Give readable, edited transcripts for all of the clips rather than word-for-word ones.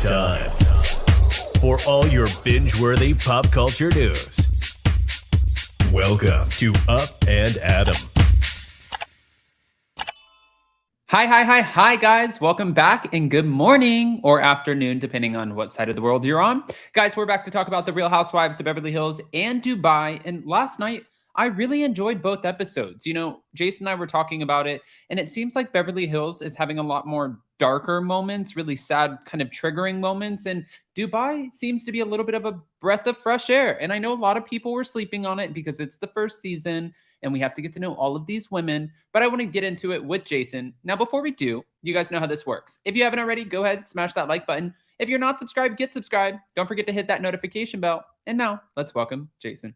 time for all your binge-worthy pop culture news. Welcome to Up and Adam. Hi, guys. Welcome back and good morning or afternoon, depending on what side of the world you're on. Guys, we're back to talk about the Real Housewives of Beverly Hills and Dubai. And last night, I really enjoyed both episodes. You know, Jason and I were talking about it, and it seems like Beverly Hills is having a lot more darker moments, really sad, kind of triggering moments. And Dubai seems to be a little bit of a breath of fresh air. And I know a lot of people were sleeping on it because it's the first season and we have to get to know all of these women. But I want to get into it with Jason. Now, before we do, you guys know how this works. If you haven't already, go ahead, smash that like button. If you're not subscribed, get subscribed. Don't forget to hit that notification bell. And now, let's welcome Jason.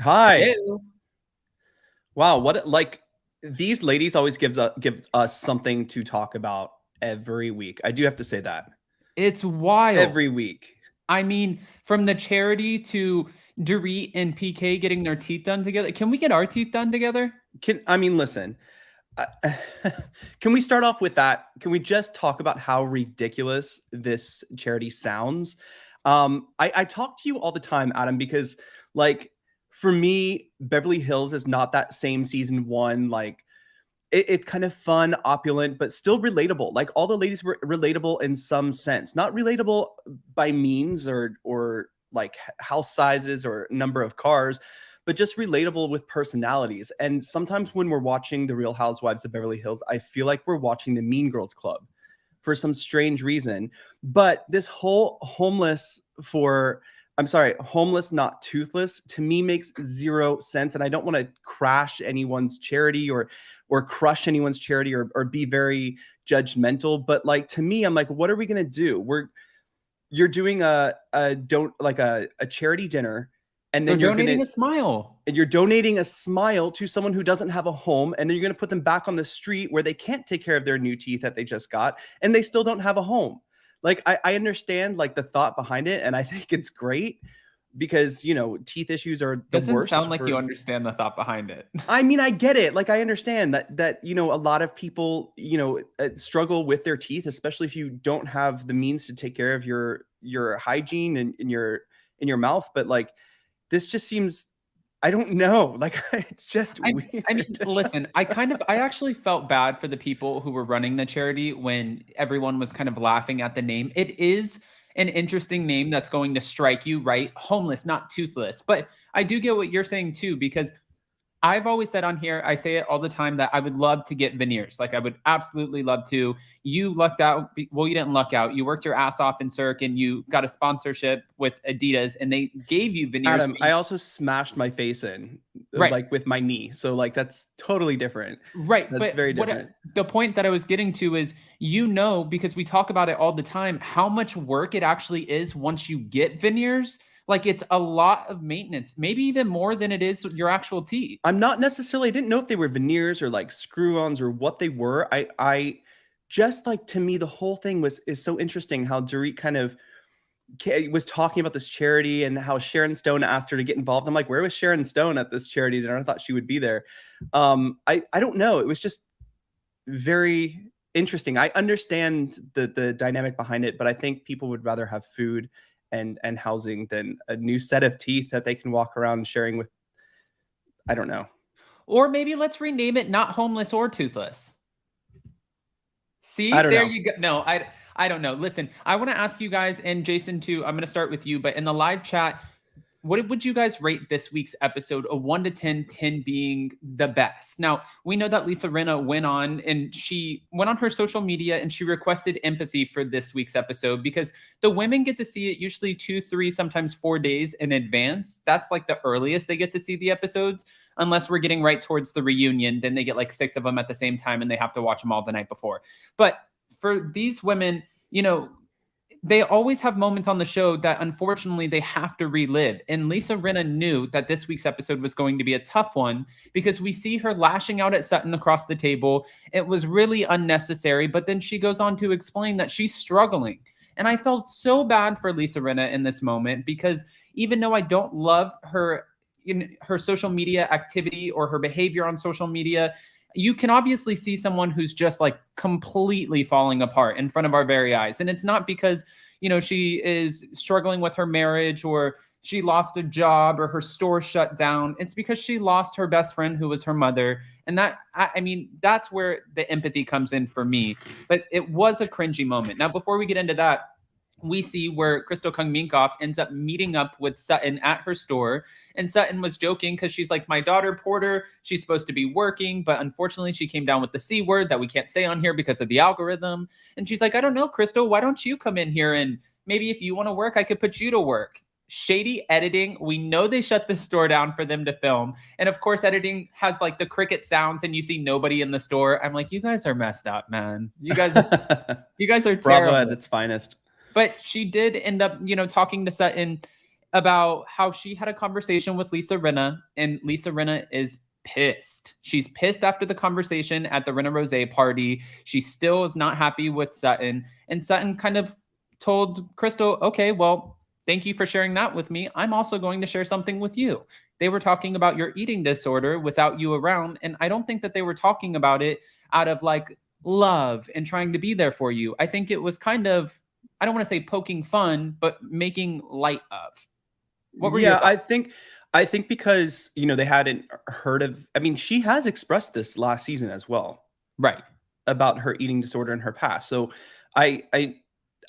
Hi. Hello. Wow, what like these ladies always give us something to talk about every week. I do have to say that. It's wild. Every week. I mean, from the charity to Dorit and PK getting their teeth done together. Can we get our teeth done together? Listen. Can we start off with that? Can we just talk about how ridiculous this charity sounds? I talk to you all the time, Adam, because like for me, Beverly Hills is not that same season one. Like it's kind of fun, opulent, but still relatable. Like all the ladies were relatable in some sense, not relatable by means or like house sizes or number of cars, but just relatable with personalities. And sometimes when we're watching The Real Housewives of Beverly Hills, I feel like we're watching the Mean Girls Club for some strange reason. But this whole homeless, not toothless, to me makes zero sense. And I don't want to crash anyone's charity or crush anyone's charity or be very judgmental. But like, to me, I'm like, what are we going to do? You're doing a charity dinner, and then you're donating a smile. And you're donating a smile to someone who doesn't have a home, and then you're going to put them back on the street where they can't take care of their new teeth that they just got, and they still don't have a home. Like I understand like the thought behind it, and I think it's great because, you know, teeth issues are the worst. Doesn't sound like you understand the thought behind it. I mean, I get it. Like I understand that you know, a lot of people, you know, struggle with their teeth, especially if you don't have the means to take care of your hygiene and in your mouth. But like, this just seems, I don't know. Like it's just weird. I mean, listen, I actually felt bad for the people who were running the charity when everyone was kind of laughing at the name. It is an interesting name that's going to strike you, right? Homeless, not toothless. But I do get what you're saying too, because I've always said on here, I say it all the time, that I would love to get veneers. Like I would absolutely love to. You lucked out. Well, you didn't luck out. You worked your ass off in Cirque and you got a sponsorship with Adidas and they gave you veneers. Adam, I also smashed my face in, right, like with my knee. So like, that's totally different. Right. That's very different. The point that I was getting to is, you know, because we talk about it all the time, how much work it actually is once you get veneers. Like it's a lot of maintenance, maybe even more than it is your actual teeth. I didn't know if they were veneers or like screw-ons or what they were. I just like, to me, the whole thing is so interesting how Dorit kind of was talking about this charity and how Sharon Stone asked her to get involved. I'm like, where was Sharon Stone at this charity? And I thought she would be there. I don't know. It was just very interesting. I understand the dynamic behind it, but I think people would rather have food and housing than a new set of teeth that they can walk around sharing with. I don't know. Or maybe let's rename it not homeless or toothless. See, you go. No, I don't know. Listen, I want to ask you guys, and Jason too, I'm going to start with you, but in the live chat, what would you guys rate this week's episode? A 1 to 10, 10 being the best. Now, we know that Lisa Rinna went on her social media and she requested empathy for this week's episode because the women get to see it usually 2, 3, sometimes 4 days in advance. That's like the earliest they get to see the episodes, unless we're getting right towards the reunion. Then they get like 6 of them at the same time and they have to watch them all the night before. But for these women, you know, they always have moments on the show that unfortunately they have to relive. And Lisa Rinna knew that this week's episode was going to be a tough one because we see her lashing out at Sutton across the table. It was really unnecessary, but then she goes on to explain that she's struggling. And I felt so bad for Lisa Rinna in this moment because even though I don't love her in her social media activity or her behavior on social media, you can obviously see someone who's just like completely falling apart in front of our very eyes. And it's not because, she is struggling with her marriage, or she lost a job, or her store shut down. It's because she lost her best friend, who was her mother. And that's where the empathy comes in for me. But it was a cringy moment. Now, before we get into that, we see where Crystal Kung Minkoff ends up meeting up with Sutton at her store. And Sutton was joking because she's like, my daughter Porter, she's supposed to be working, but unfortunately she came down with the C word that we can't say on here because of the algorithm. And she's like, I don't know, Crystal, why don't you come in here, and maybe if you want to work, I could put you to work. Shady editing. We know they shut the store down for them to film. And of course, editing has like the cricket sounds and you see nobody in the store. I'm like, you guys are messed up, man. You guys are terrible. Bravo at its finest. But she did end up, talking to Sutton about how she had a conversation with Lisa Rinna, and Lisa Rinna is pissed. She's pissed after the conversation at the Rinna Rose party. She still is not happy with Sutton. And Sutton kind of told Crystal, okay, well, thank you for sharing that with me. I'm also going to share something with you. They were talking about your eating disorder without you around. And I don't think that they were talking about it out of like love and trying to be there for you. I think it was kind of, I don't want to say poking fun, but making light of. What were your thoughts? I think because, they hadn't heard of, she has expressed this last season as well. Right. About her eating disorder in her past. So I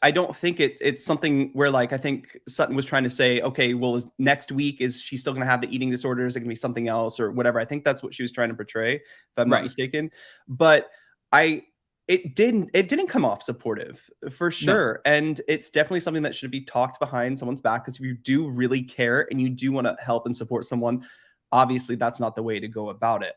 don't think it's something where like, I think Sutton was trying to say, okay, well, next week, is she still going to have the eating disorder? Is it going to be something else or whatever? I think that's what she was trying to portray, if I'm not mistaken. But it didn't come off supportive for sure. No. And it's definitely something that should be talked behind someone's back, because if you do really care and you do want to help and support someone, obviously that's not the way to go about it.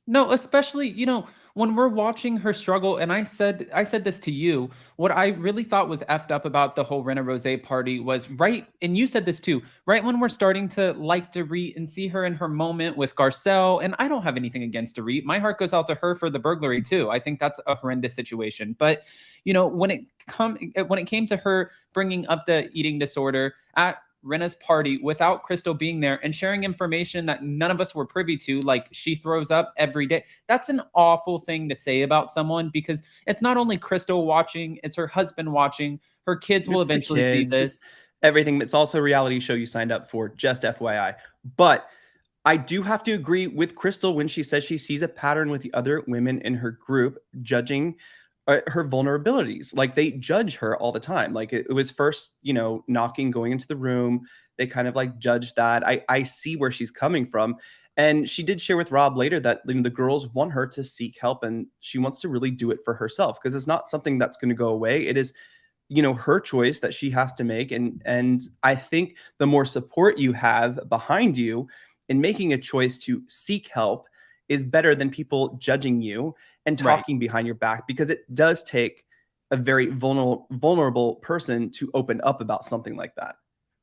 No, especially, when we're watching her struggle, and I said this to you, what I really thought was effed up about the whole Rinna Rose party was right, and you said this too, right when we're starting to like Dorit and see her in her moment with Garcelle, and I don't have anything against Dorit. My heart goes out to her for the burglary too. I think that's a horrendous situation. But, when it came to her bringing up the eating disorder at Rinna's party without Crystal being there and sharing information that none of us were privy to, like she throws up every day. That's an awful thing to say about someone, because it's not only Crystal watching, it's her husband watching. Her kids will eventually see this. It's everything. It's also a reality show you signed up for, just FYI. But I do have to agree with Crystal when she says she sees a pattern with the other women in her group judging her vulnerabilities. Like they judge her all the time. Like it was first, knocking, going into the room. They kind of like judged that. I see where she's coming from. And she did share with Rob later that the girls want her to seek help, and she wants to really do it for herself, because it's not something that's going to go away. It is, her choice that she has to make. And I think the more support you have behind you in making a choice to seek help is better than people judging you and talking behind your back, because it does take a very vulnerable person to open up about something like that.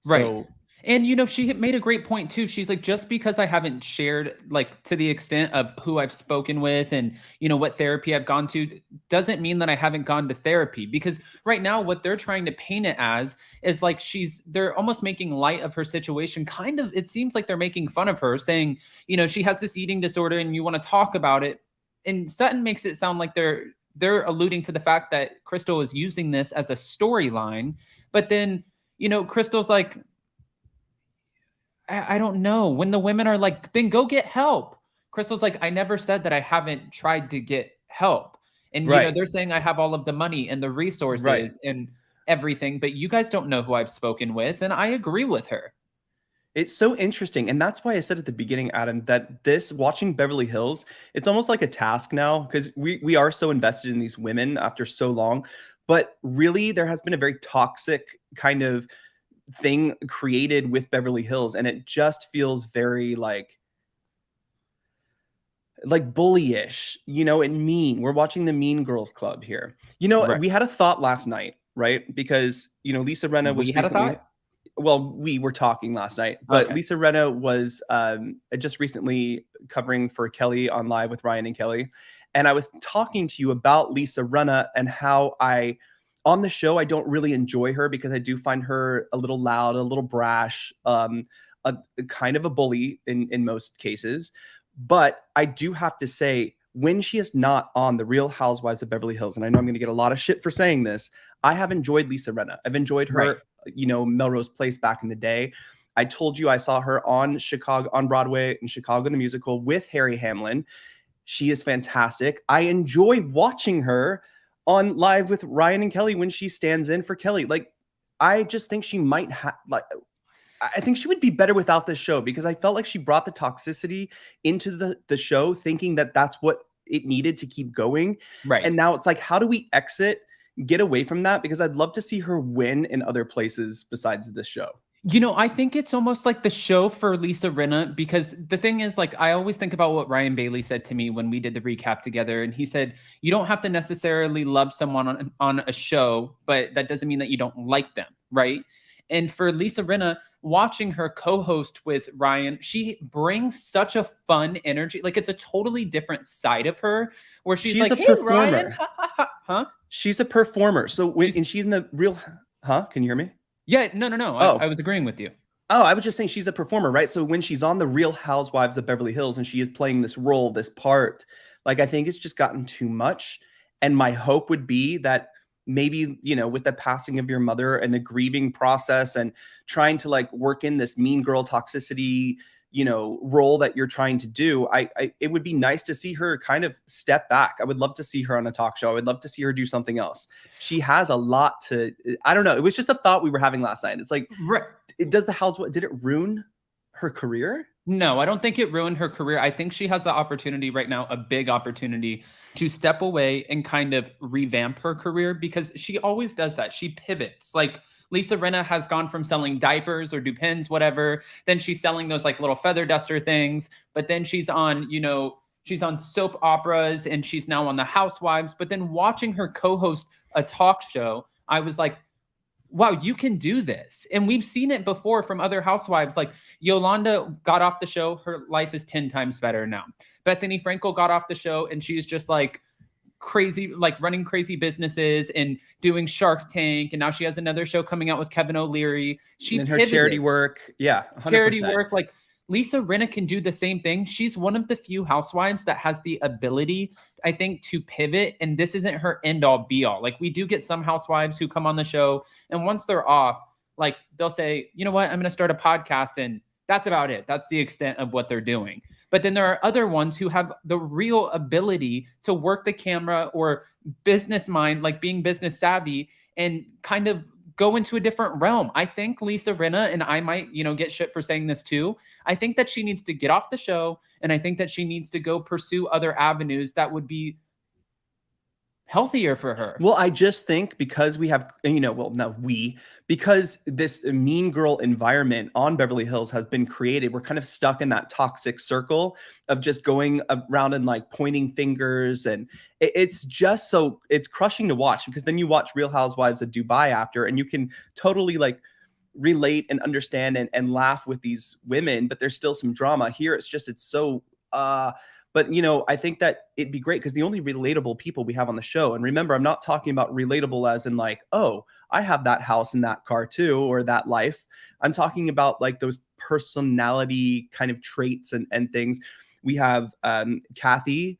Right. So, and, she made a great point too. She's like, just because I haven't shared like to the extent of who I've spoken with and, what therapy I've gone to, doesn't mean that I haven't gone to therapy. Because right now what they're trying to paint it as is like they're almost making light of her situation. Kind of, it seems like they're making fun of her, saying, she has this eating disorder and you want to talk about it. And Sutton makes it sound like they're alluding to the fact that Crystal is using this as a storyline. But then, Crystal's like, I don't know. When the women are like, then go get help. Crystal's like, I never said that I haven't tried to get help. And, they're saying I have all of the money and the resources and everything, but you guys don't know who I've spoken with. And I agree with her. It's so interesting. And that's why I said at the beginning, Adam, that watching Beverly Hills, it's almost like a task now, because we are so invested in these women after so long. But really, there has been a very toxic kind of thing created with Beverly Hills, and it just feels very like bullyish, and mean. We're watching the Mean Girls Club here. We had a thought last night, right? Because Lisa Rinna was recently, well, we were talking last night, but okay. Lisa Rinna was just recently covering for Kelly on Live with Ryan and Kelly, and I was talking to you about Lisa Rinna and how on the show, I don't really enjoy her, because I do find her a little loud, a little brash, a kind of a bully in most cases. But I do have to say, when she is not on the Real Housewives of Beverly Hills, and I know I'm going to get a lot of shit for saying this, I have enjoyed Lisa Rinna. I've enjoyed her, Melrose Place back in the day. I told you I saw her on Broadway in Chicago, the musical with Harry Hamlin. She is fantastic. I enjoy watching her on Live with Ryan and Kelly when she stands in for Kelly. Like, I just think she might have, I think she would be better without this show, because I felt like she brought the toxicity into the show, thinking that that's what it needed to keep going. Right. And now it's like, how do we get away from that? Because I'd love to see her win in other places besides this show. I think it's almost like the show for Lisa Rinna, because the thing is, like, I always think about what Ryan Bailey said to me when we did the recap together. And he said, you don't have to necessarily love someone on a show, but that doesn't mean that you don't like them. Right. And for Lisa Rinna, watching her co-host with Ryan, she brings such a fun energy. Like, it's a totally different side of her where she's like, a hey, performer. Ryan. Huh? She's a performer. So she's in the Real, can you hear me? Yeah, no. Oh. I was agreeing with you. Oh, I was just saying she's a performer, right? So when she's on the Real Housewives of Beverly Hills and she is playing this role, this part, like, I think it's just gotten too much. And my hope would be that maybe, with the passing of your mother and the grieving process and trying to like work in this mean girl toxicity, role that you're trying to do, it would be nice to see her kind of step back. I would love to see her on a talk show. I would love to see her do something else. She has a lot I don't know. It was just a thought we were having last night. It's like, did it ruin her career? No, I don't think it ruined her career. I think she has the opportunity right now, a big opportunity, to step away and kind of revamp her career, because she always does that. She pivots. Like, Lisa Rinna has gone from selling diapers or Dupins, whatever. Then she's selling those like little feather duster things. But then she's on, she's on soap operas, and she's now on the Housewives. But then watching her co-host a talk show, I was like, wow, you can do this. And we've seen it before from other housewives. Like, Yolanda got off the show. Her life is 10 times better now. Bethany Frankel got off the show, and she's just like crazy, like running crazy businesses and doing Shark Tank. And now she has another show coming out with Kevin O'Leary. And her charity work. Yeah. 100%. Charity work. Like, Lisa Rinna can do the same thing. She's one of the few housewives that has the ability, I think, to pivot. And this isn't her end all be all. Like, we do get some housewives who come on the show, and once they're off, like, they'll say, you know what, I'm going to start a podcast, and that's about it. That's the extent of what they're doing. But then there are other ones who have the real ability to work the camera or business mind, like being business savvy, and kind of go into a different realm. I think Lisa Rinna, and I might, get shit for saying this too, I think that she needs to get off the show, and I think that she needs to go pursue other avenues that would be healthier for her. Well, I just think because we have, because this mean girl environment on Beverly Hills has been created, we're kind of stuck in that toxic circle of just going around and like pointing fingers. And it's just it's crushing to watch, because then you watch Real Housewives of Dubai after, and you can totally like relate and understand and laugh with these women, but there's still some drama here. It's so, but, I think that it'd be great, because the only relatable people we have on the show, and remember, I'm not talking about relatable as in like, oh, I have that house and that car too, or that life. I'm talking about like those personality kind of traits and things. We have Kathy,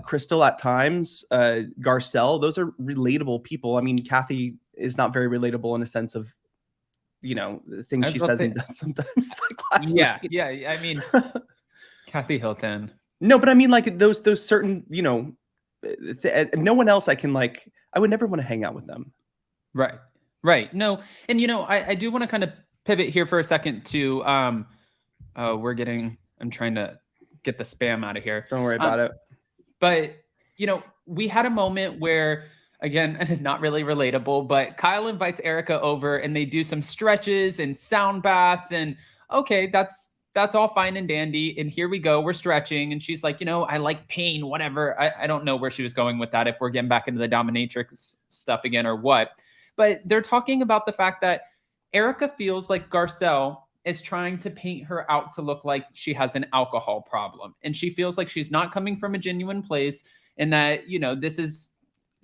Crystal at times, Garcelle. Those are relatable people. I mean, Kathy is not very relatable in a sense of, the things she says and does sometimes. Like yeah. I mean, Kathy Hilton. No, but I mean, like those certain, no one else I would never want to hang out with them. Right. No. And, I do want to kind of pivot here for a second to, I'm trying to get the spam out of here. Don't worry about it. But, we had a moment where, again, not really relatable, but Kyle invites Erica over, and they do some stretches and sound baths, and okay, that's all fine and dandy. And here we go. We're stretching. And she's like, I like pain, whatever. I don't know where she was going with that, if we're getting back into the dominatrix stuff again or what. But they're talking about the fact that Erica feels like Garcelle is trying to paint her out to look like she has an alcohol problem. And she feels like she's not coming from a genuine place, and that,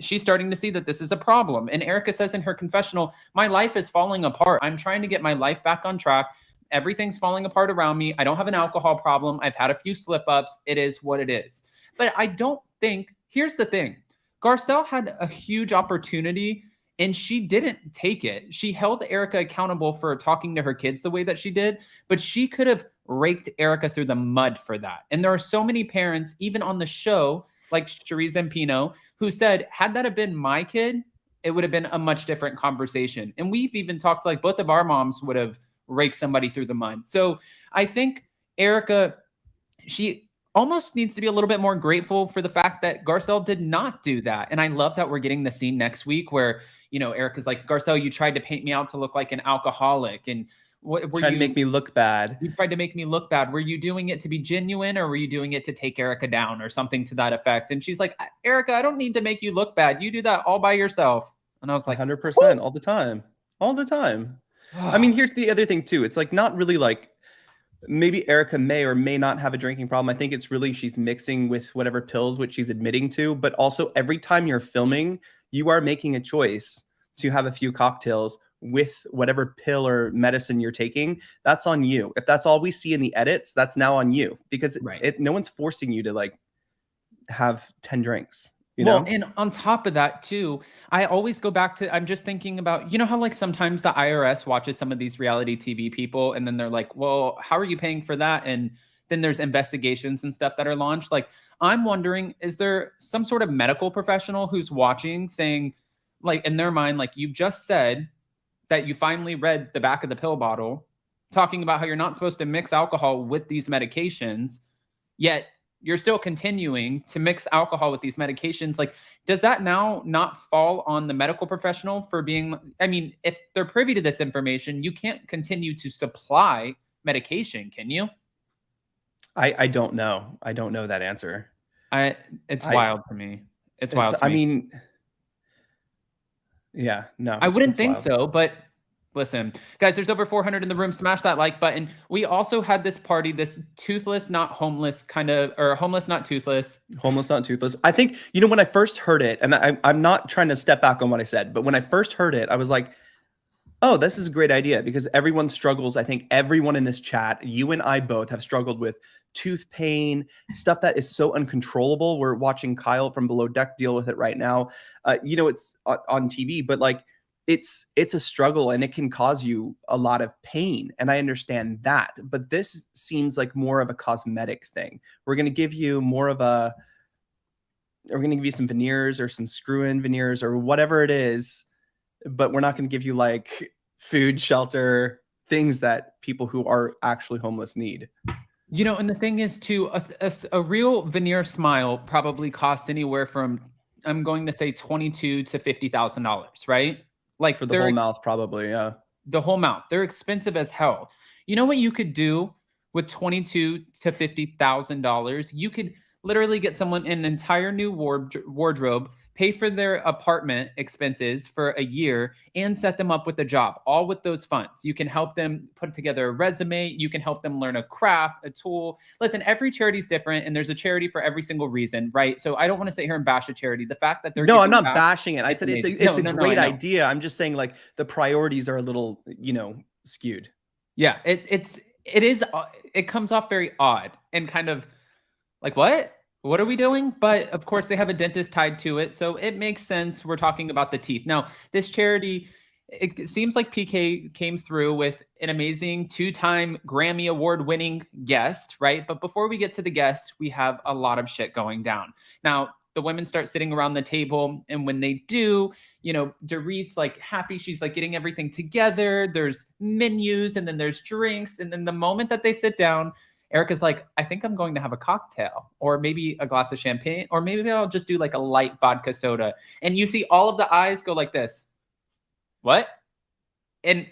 she's starting to see that this is a problem. And Erica says in her confessional, my life is falling apart. I'm trying to get my life back on track. Everything's falling apart around me. I don't have an alcohol problem. I've had a few slip-ups. It is what it is. But I don't think, here's the thing. Garcelle had a huge opportunity and she didn't take it. She held Erica accountable for talking to her kids the way that she did, but she could have raked Erica through the mud for that. And there are so many parents, even on the show, like Cherie Zampino, who said, had that have been my kid, it would have been a much different conversation. And we've even talked like both of our moms would have raked somebody through the mud. So I think Erica, she almost needs to be a little bit more grateful for the fact that Garcelle did not do that. And I love that we're getting the scene next week where, Erica's like, Garcelle, you tried to paint me out to look like an alcoholic. And were trying to make me look bad. You tried to make me look bad. Were you doing it to be genuine or were you doing it to take Erica down or something to that effect? And she's like, Erica, I don't need to make you look bad. You do that all by yourself. And I was like, 100% all the time. All the time. I mean, here's the other thing too. It's like not really like maybe Erica may or may not have a drinking problem. I think it's really she's mixing with whatever pills, which she's admitting to. But also every time you're filming, you are making a choice to have a few cocktails with whatever pill or medicine you're taking. That's on you. If that's all we see in the edits, that's now on you because no one's forcing you to like have 10 drinks. Well, and on top of that too, I always go back to, I'm just thinking about, how like sometimes the IRS watches some of these reality TV people and then they're like, well, how are you paying for that? And then there's investigations and stuff that are launched. Like, I'm wondering, is there some sort of medical professional who's watching saying like in their mind, like you just said that you finally read the back of the pill bottle talking about how you're not supposed to mix alcohol with these medications, yet you're still continuing to mix alcohol with these medications. Like, does that now not fall on the medical professional for being, I mean, if they're privy to this information, you can't continue to supply medication, can you? I don't know. I don't know that answer. It's wild to me. It's wild to me. I mean, yeah, no. I wouldn't think so, but listen, guys, there's over 400 in the room. Smash that like button. We also had this party, this toothless, not homeless kind of, or homeless, not toothless. Homeless, not toothless. I think, when I first heard it, and I'm not trying to step back on what I said, but when I first heard it, I was like, oh, this is a great idea because everyone struggles. I think everyone in this chat, you and I both have struggled with tooth pain, stuff that is so uncontrollable. We're watching Kyle from Below Deck deal with it right now. It's on TV, but like, it's a struggle and it can cause you a lot of pain. And I understand that, but this seems like more of a cosmetic thing. We're going to give you some veneers or some screw-in veneers or whatever it is, but we're not going to give you like food, shelter, things that people who are actually homeless need. And the thing is too, a real veneer smile probably costs anywhere from, I'm going to say $22,000 to $50,000, right? Like for the whole mouth, probably, yeah. The whole mouth. They're expensive as hell. You know what you could do with $22,000 to $50,000? You could literally get someone an entire new wardrobe, pay for their apartment expenses for a year, and set them up with a job, all with those funds. You can help them put together a resume. You can help them learn a craft, a tool. Listen, every charity is different, and there's a charity for every single reason, right? So I don't want to sit here and bash a charity. The fact that they're I'm not bashing it. I said it's a great idea. I'm just saying like the priorities are a little, skewed. Yeah, it comes off very odd and kind of like, what are we doing? But of course they have a dentist tied to it. So it makes sense. We're talking about the teeth. Now, this charity, it seems like PK came through with an amazing 2-time Grammy Award winning guest, right? But before we get to the guest, we have a lot of shit going down. Now, the women start sitting around the table. And when they do, Dorit's like happy. She's like getting everything together. There's menus and then there's drinks. And then the moment that they sit down, Erica's like, I think I'm going to have a cocktail or maybe a glass of champagne, or maybe I'll just do like a light vodka soda. And you see all of the eyes go like this. What? And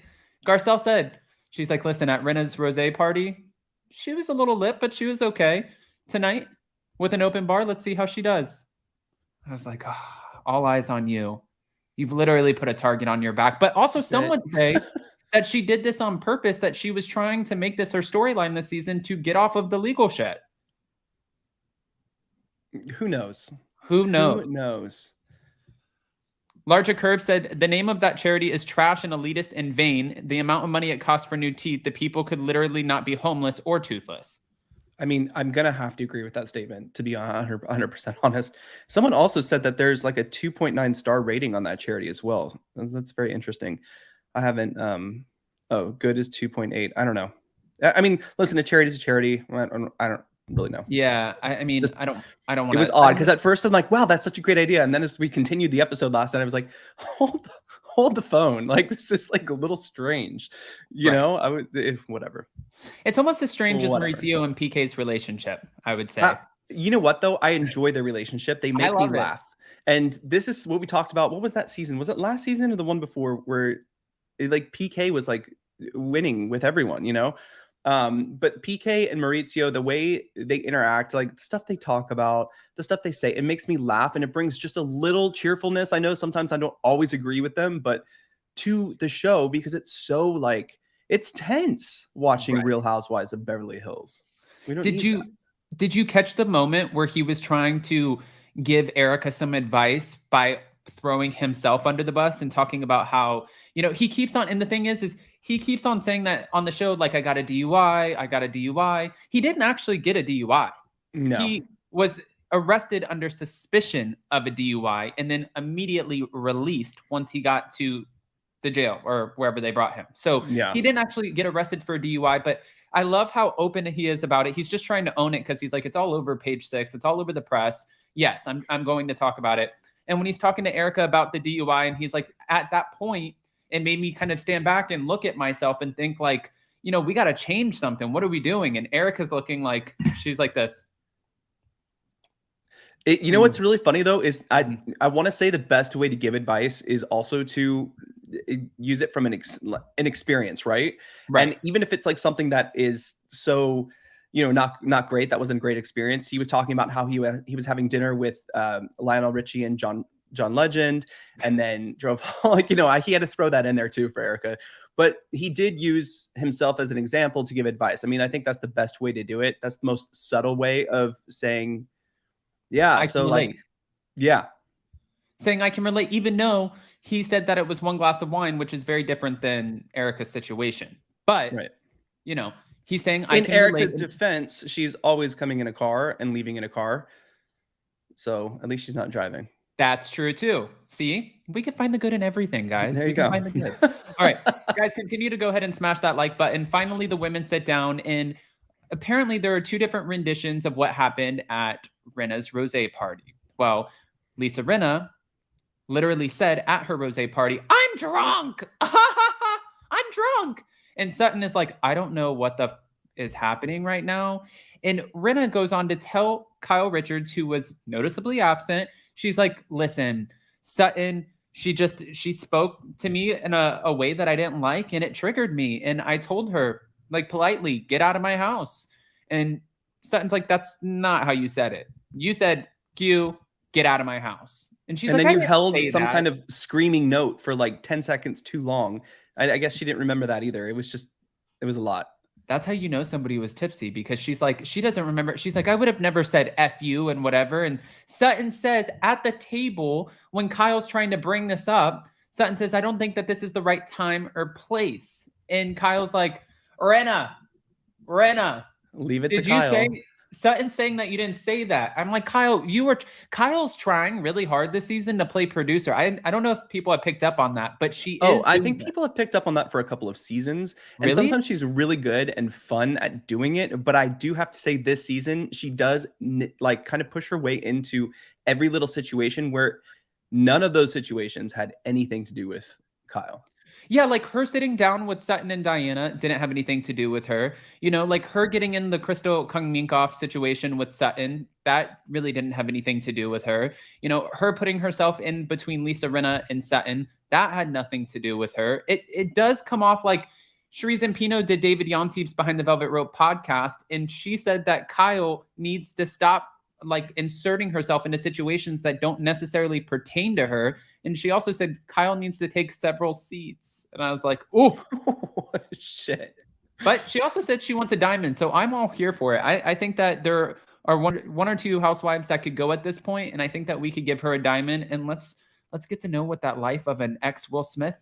Garcelle said, she's like, listen, at Rena's rosé party, she was a little lit, but she was okay. Tonight with an open bar, let's see how she does. I was like, oh, all eyes on you. You've literally put a target on your back. But also some would say that she did this on purpose, that she was trying to make this her storyline this season to get off of the legal shit. Who knows? Who knows? Who knows? Larger Curve said, the name of that charity is trash and elitist and vain. The amount of money it costs for new teeth, the people could literally not be homeless or toothless. I mean, I'm gonna have to agree with that statement, to be 100% honest. Someone also said that there's like a 2.9 star rating on that charity as well. That's very interesting. I haven't. Oh, good is 2.8. I don't know. I mean, listen, a charity is a charity. I don't really know. Yeah, I mean, Just I don't want it to. was odd because at first I'm like, wow, that's such a great idea, and then as we continued the episode last night, I was like, hold the phone. Like, this is like a little strange, you know. I would whatever. It's almost as strange as Maurizio and PK's relationship, I would say. You know what though? I enjoy their relationship. They make me laugh. And this is what we talked about. What was that season? Was it last season or the one before where like PK was like winning with everyone, you know? But PK and Maurizio, the way they interact, like the stuff they talk about, the stuff they say, it makes me laugh and it brings just a little cheerfulness. I know sometimes I don't always agree with them, but to the show, because it's so like, it's tense watching Real Housewives of Beverly Hills. Did you catch the moment where he was trying to give Erica some advice by throwing himself under the bus and talking about how, you know, he keeps on, and the thing is he keeps on saying that on the show, like, I got a DUI. He didn't actually get a DUI. No. He was arrested under suspicion of a DUI and then immediately released once he got to the jail or wherever they brought him. So he didn't actually get arrested for a DUI, but I love how open he is about it. He's just trying to own it because he's like, it's all over page 6. It's all over the press. Yes, I'm going to talk about it. And when he's talking to Erica about the DUI, and he's like, at that point, it made me kind of stand back and look at myself and think like, you know, we got to change something. What are we doing? And Erica's looking like, she's like this. You know what's really funny though is I want to say the best way to give advice is also to use it from an experience, right? And even if it's like something that is so, you know, not great, that wasn't a great experience. He was talking about how he was having dinner with Lionel Richie and John Legend, and then drove like, you know, he had to throw that in there too for Erica. But he did use himself as an example to give advice. I mean, I think that's the best way to do it. That's the most subtle way of saying, yeah, so like, yeah. Saying I can relate, even though he said that it was 1 glass of wine, which is very different than Erica's situation. But, you know, he's saying I can relate. In Erica's defense, she's always coming in a car and leaving in a car. So at least she's not driving. That's true too. See, we can find the good in everything, guys. There you go. Find the good. All right, guys, continue to go ahead and smash that like button. Finally, the women sit down, and apparently there are 2 different renditions of what happened at Rinna's rosé party. Well, Lisa Rinna literally said at her rosé party, "I'm drunk. I'm drunk." And Sutton is like, "I don't know what the is happening right now." And Rinna goes on to tell Kyle Richards, who was noticeably absent, she's like, "Listen, Sutton, she spoke to me in a way that I didn't like, and it triggered me. And I told her, like, politely, get out of my house." And Sutton's like, "That's not how you said it. You said, Q, get out of my house." And she's like, then you held some kind of screaming note for like 10 seconds too long. I guess she didn't remember that either. It was a lot. That's how you know somebody was tipsy, because she's like, she doesn't remember. She's like, "I would have never said F you and whatever." And Sutton says at the table, when Kyle's trying to bring this up, Sutton says, "I don't think that this is the right time or place." And Kyle's like, Rinna, leave it to Kyle. Sutton's saying that you didn't say that. I'm like, Kyle, Kyle's trying really hard this season to play producer. I don't know if people have picked up on that, but she is. Oh, I think people have picked up on that for a couple of seasons. And sometimes she's really good and fun at doing it. But I do have to say this season, she does like kind of push her way into every little situation where none of those situations had anything to do with Kyle. Yeah, like her sitting down with Sutton and Diana didn't have anything to do with her. You know, like her getting in the Crystal Kung Minkoff situation with Sutton, that really didn't have anything to do with her. You know, her putting herself in between Lisa Rinna and Sutton, that had nothing to do with her. It does come off like Cherise Zampino did David Yontef's Behind the Velvet Rope podcast, and she said that Kyle needs to stop like inserting herself into situations that don't necessarily pertain to her. And she also said Kyle needs to take several seats. And I was like, oh, shit. But she also said she wants a diamond. So I'm all here for it. I think that there are one or two housewives that could go at this point, and I think that we could give her a diamond, and let's get to know what that life of an ex Will Smith.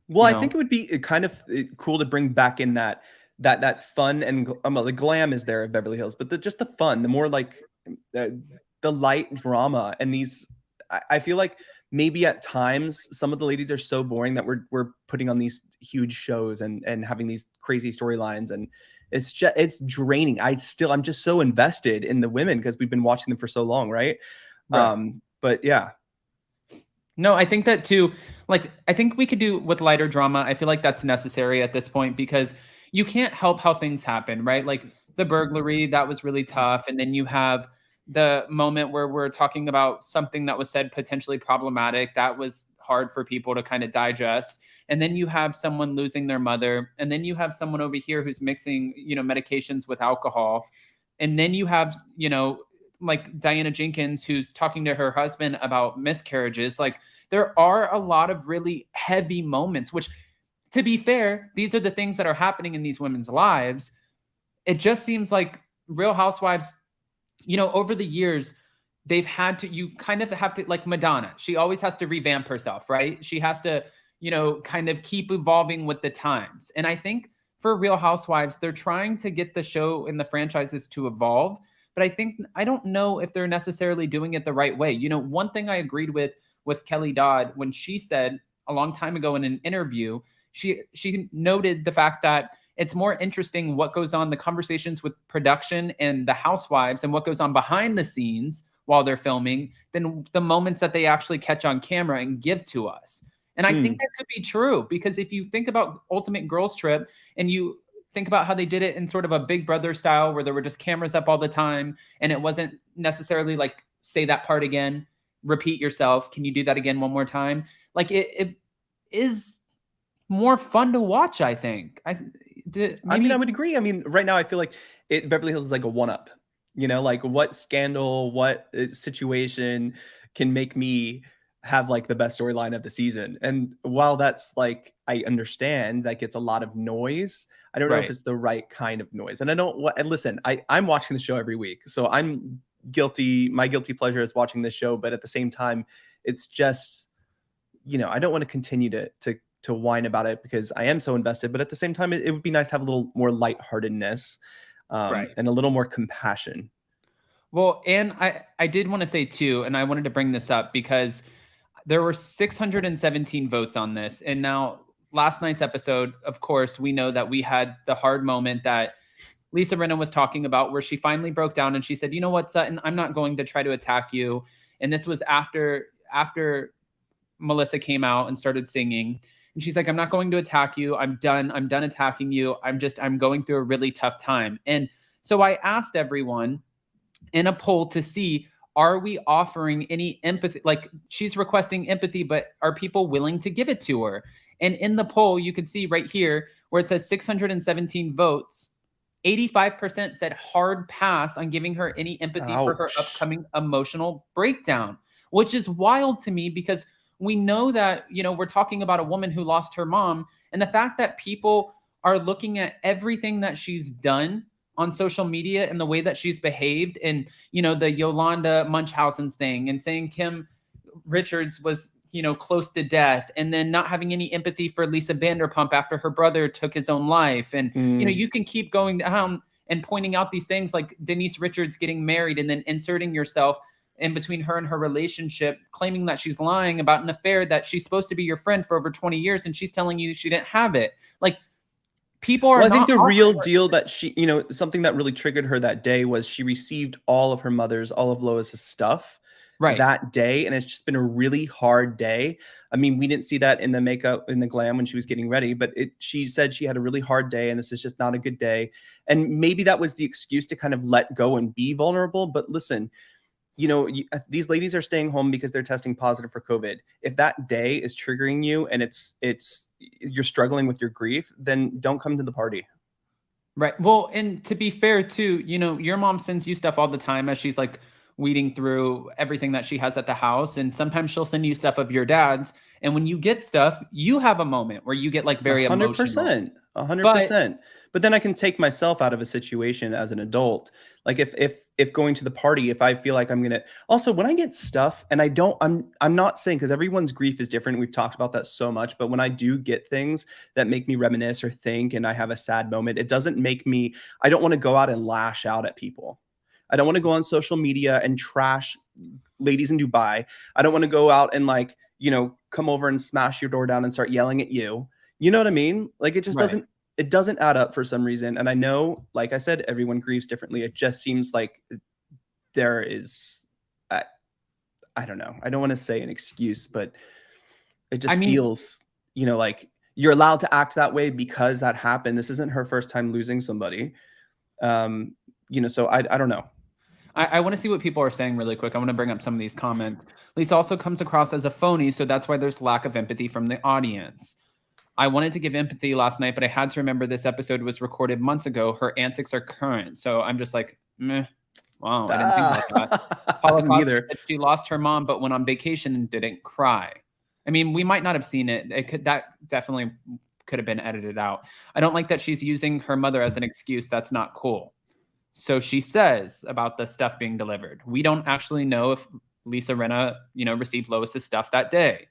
Well, I think it would be kind of cool to bring back in that that fun and well, the glam is there of Beverly Hills, but just the fun, the more like the light drama, and these I feel like maybe at times some of the ladies are so boring that we're putting on these huge shows and having these crazy storylines, and it's draining. I'm just so invested in the women because we've been watching them for so long, right? But yeah. No, I think that too. Like, I think we could do with lighter drama. I feel like that's necessary at this point because you can't help how things happen, right? Like the burglary, that was really tough. And then you have the moment where we're talking about something that was said potentially problematic. That was hard for people to kind of digest. And then you have someone losing their mother. And then you have someone over here who's mixing, medications with alcohol. And then you have, like Diana Jenkins, who's talking to her husband about miscarriages. Like there are a lot of really heavy moments, which, to be fair, these are the things that are happening in these women's lives. It just seems like Real Housewives, over the years, they've had to, you kind of have to, like Madonna, she always has to revamp herself, right? She has to, kind of keep evolving with the times. And I think for Real Housewives, they're trying to get the show and the franchises to evolve. But I don't know if they're necessarily doing it the right way. One thing I agreed with Kelly Dodd when she said a long time ago in an interview, she noted the fact that it's more interesting what goes on, the conversations with production and the housewives and what goes on behind the scenes while they're filming than the moments that they actually catch on camera and give to us. And I think that could be true because if you think about Ultimate Girls Trip and you think about how they did it in sort of a Big Brother style where there were just cameras up all the time and it wasn't necessarily like, say that part again, repeat yourself. Can you do that again one more time? Like it is more fun to watch, I think. I would agree. I mean, right now I feel like Beverly Hills is like a one-up. Like what scandal, what situation can make me have like the best storyline of the season? And while that's like, I understand that gets a lot of noise, I don't know if it's the right kind of noise. And listen, I'm watching the show every week, so I'm guilty. My guilty pleasure is watching this show, but at the same time, it's just, I don't want to continue to whine about it because I am so invested, but at the same time, it would be nice to have a little more lightheartedness and a little more compassion. Well, and I did want to say too, and I wanted to bring this up because there were 617 votes on this. And now last night's episode, of course, we know that we had the hard moment that Lisa Rinna was talking about where she finally broke down and she said, you know what, Sutton, I'm not going to try to attack you. And this was after Melissa came out and started singing. And she's like, I'm not going to attack you. I'm done attacking you. I'm going through a really tough time. And so I asked everyone in a poll to see, are we offering any empathy? Like she's requesting empathy, but are people willing to give it to her? And in the poll, you can see right here where it says 617 votes, 85% said hard pass on giving her any empathy for her upcoming emotional breakdown, which is wild to me because we know that, we're talking about a woman who lost her mom, and the fact that people are looking at everything that she's done on social media and the way that she's behaved and, the Yolanda Munchausen's thing and saying Kim Richards was, close to death and then not having any empathy for Lisa Vanderpump after her brother took his own life. And, you can keep going down and pointing out these things like Denise Richards getting married and then inserting yourself in between her and her relationship, claiming that she's lying about an affair that she's supposed to be your friend for over 20 years. And she's telling you she didn't have it. Like, people are. Well, I think the real deal that she, something that really triggered her that day was she received all of Lois's stuff that day. And it's just been a really hard day. I mean, we didn't see that in the makeup, in the glam when she was getting ready, but she said she had a really hard day and this is just not a good day. And maybe that was the excuse to kind of let go and be vulnerable. But listen, these ladies are staying home because they're testing positive for COVID. If that day is triggering you and you're struggling with your grief, then don't come to the party. Right. Well, and to be fair too, your mom sends you stuff all the time as she's like weeding through everything that she has at the house. And sometimes she'll send you stuff of your dad's. And when you get stuff, you have a moment where you get like very 100%, emotional. 100%. But then I can take myself out of a situation as an adult. Like if going to the party, if I feel like I'm gonna, also when I get stuff and I'm not saying, because everyone's grief is different. We've talked about that so much, but when I do get things that make me reminisce or think, and I have a sad moment, it doesn't make me, I don't want to go out and lash out at people. I don't want to go on social media and trash ladies in Dubai. I don't want to go out and like, come over and smash your door down and start yelling at you. You know what I mean? Like it just doesn't add up for some reason. And I know, like I said, everyone grieves differently. It just seems like there is, I don't know. I don't want to say an excuse, but it just feels, like you're allowed to act that way because that happened. This isn't her first time losing somebody. So I don't know. I want to see what people are saying really quick. I want to bring up some of these comments. Lisa also comes across as a phony, so that's why there's lack of empathy from the audience. I wanted to give empathy last night, but I had to remember this episode was recorded months ago. Her antics are current. So I'm just like, meh. Wow, I didn't think about that. Holocaust said she lost her mom, but went on vacation and didn't cry. I mean, we might not have seen it. That definitely could have been edited out. I don't like that she's using her mother as an excuse. That's not cool. So she says about the stuff being delivered. We don't actually know if Lisa Rinna, received Lois's stuff that day.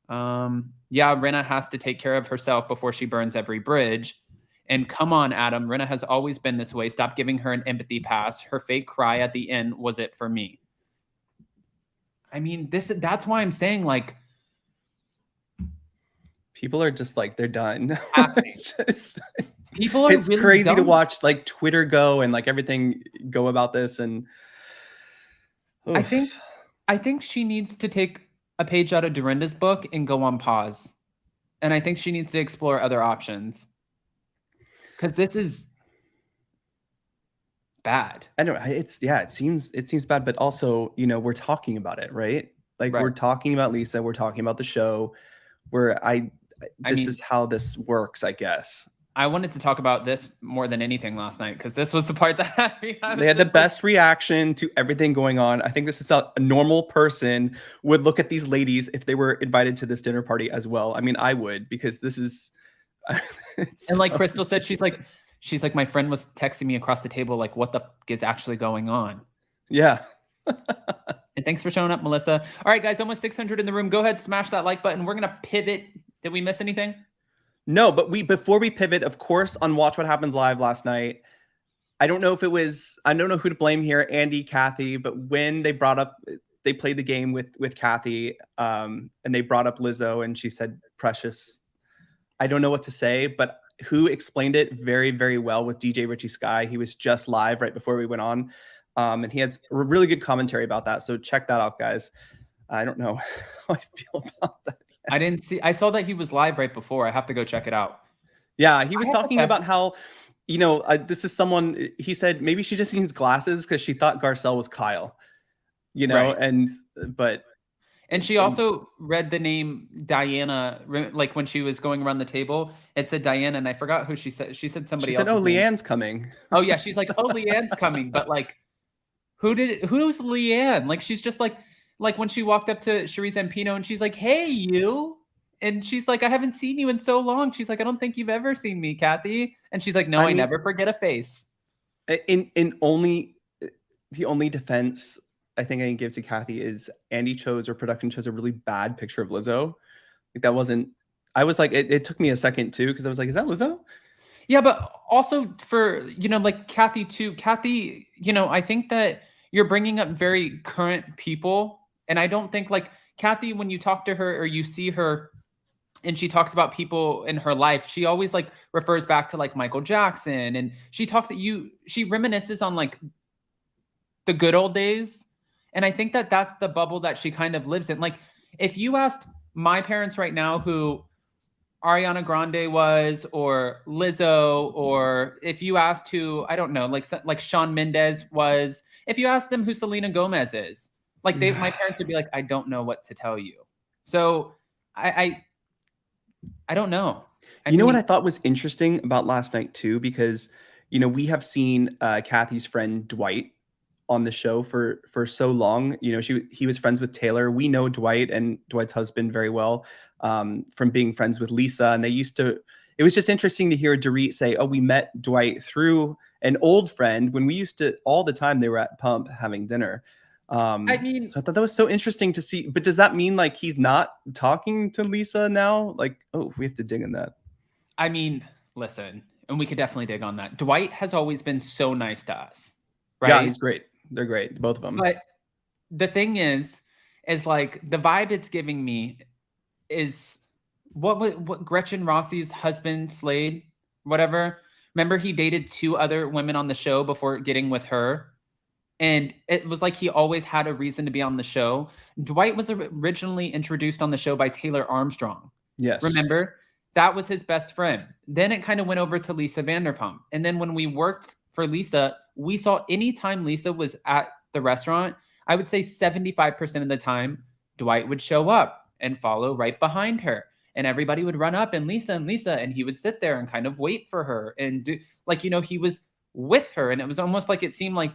Yeah, Rinna has to take care of herself before she burns every bridge. And come on, Adam, Rinna has always been this way. Stop giving her an empathy pass. Her fake cry at the end was it for me. I mean, that's why I'm saying, like, people are just like, they're done. People are it's really crazy dumb. to watch like Twitter go and like everything go about this. And oof. I think she needs to take a page out of Dorinda's book and go on pause. And I think she needs to explore other options. Because this is bad. I know it seems bad, but also, we're talking about it, right? Like we're talking about Lisa, we're talking about the show where this is how this works, I guess. I wanted to talk about this more than anything last night because this was the part that they had the best reaction to everything going on. I think this is how a normal person would look at these ladies if they were invited to this dinner party as well. I mean, I would, because this is. And like Crystal said, she's like, my friend was texting me across the table, like, what the f is actually going on? Yeah. And thanks for showing up, Melissa. All right, guys, almost 600 in the room. Go ahead, smash that like button. We're gonna pivot. Did we miss anything? No, but before we pivot, of course, on Watch What Happens Live last night, I don't know who to blame here, Andy, Kathy, but when they played the game with Kathy, and they brought up Lizzo and she said Precious. I don't know what to say, but who explained it very, very well with DJ Richie Sky. He was just live right before we went on. And he has a really good commentary about that. So check that out, guys. I don't know how I feel about that. I saw that he was live right before. I have to go check it out. Yeah, he was talking about how, this is someone, he said maybe she just needs glasses because she thought Garcelle was Kyle, And she also read the name Diana, like when she was going around the table. It said Diana, and I forgot who she said. She said somebody else. She said, "Oh, Leanne's coming." Oh yeah, she's like, "Oh, Leanne's coming," but like, who's Leanne? Like, she's just like when she walked up to Charisse Zampino, and she's like, "Hey, you," and she's like, "I haven't seen you in so long." She's like, "I don't think you've ever seen me, Kathy," and she's like, "No, I never forget a face." The only defense I think I can give to Kathy is Andy production chose a really bad picture of Lizzo. Like that wasn't, I was like, it took me a second too, because I was like, is that Lizzo? Yeah, but also for, like Kathy too. Kathy, I think that you're bringing up very current people. And I don't think like Kathy, when you talk to her or you see her and she talks about people in her life, she always like refers back to like Michael Jackson. And she reminisces on like the good old days. And I think that that's the bubble that she kind of lives in. Like, if you asked my parents right now who Ariana Grande was, or Lizzo, or if you asked who, I don't know, like Shawn Mendes was, if you asked them who Selena Gomez is, like my parents would be like, I don't know what to tell you. So I don't know. I mean, what I thought was interesting about last night too, because, we have seen Kathy's friend Dwight on the show for so long. You know, he was friends with Taylor. We know Dwight and Dwight's husband very well from being friends with Lisa. And they used to, it was just interesting to hear Dorit say, oh, we met Dwight through an old friend when we used to, all the time they were at Pump having dinner. I mean, so I thought that was so interesting to see. But does that mean like he's not talking to Lisa now? Like, oh, we have to dig in that. I mean, listen, and we could definitely dig on that. Dwight has always been so nice to us, right? Yeah, he's great. They're great, both of them. But the thing is like the vibe it's giving me is what Gretchen Rossi's husband, Slade, whatever. Remember, he dated 2 other women on the show before getting with her. And it was like he always had a reason to be on the show. Dwight was originally introduced on the show by Taylor Armstrong. Yes. Remember? That was his best friend. Then it kind of went over to Lisa Vanderpump. And then when we worked for Lisa, we saw anytime Lisa was at the restaurant, I would say 75% of the time, Dwight would show up and follow right behind her. And everybody would run up and Lisa, and he would sit there and kind of wait for her and do, like, you know, he was with her. And it was almost like it seemed like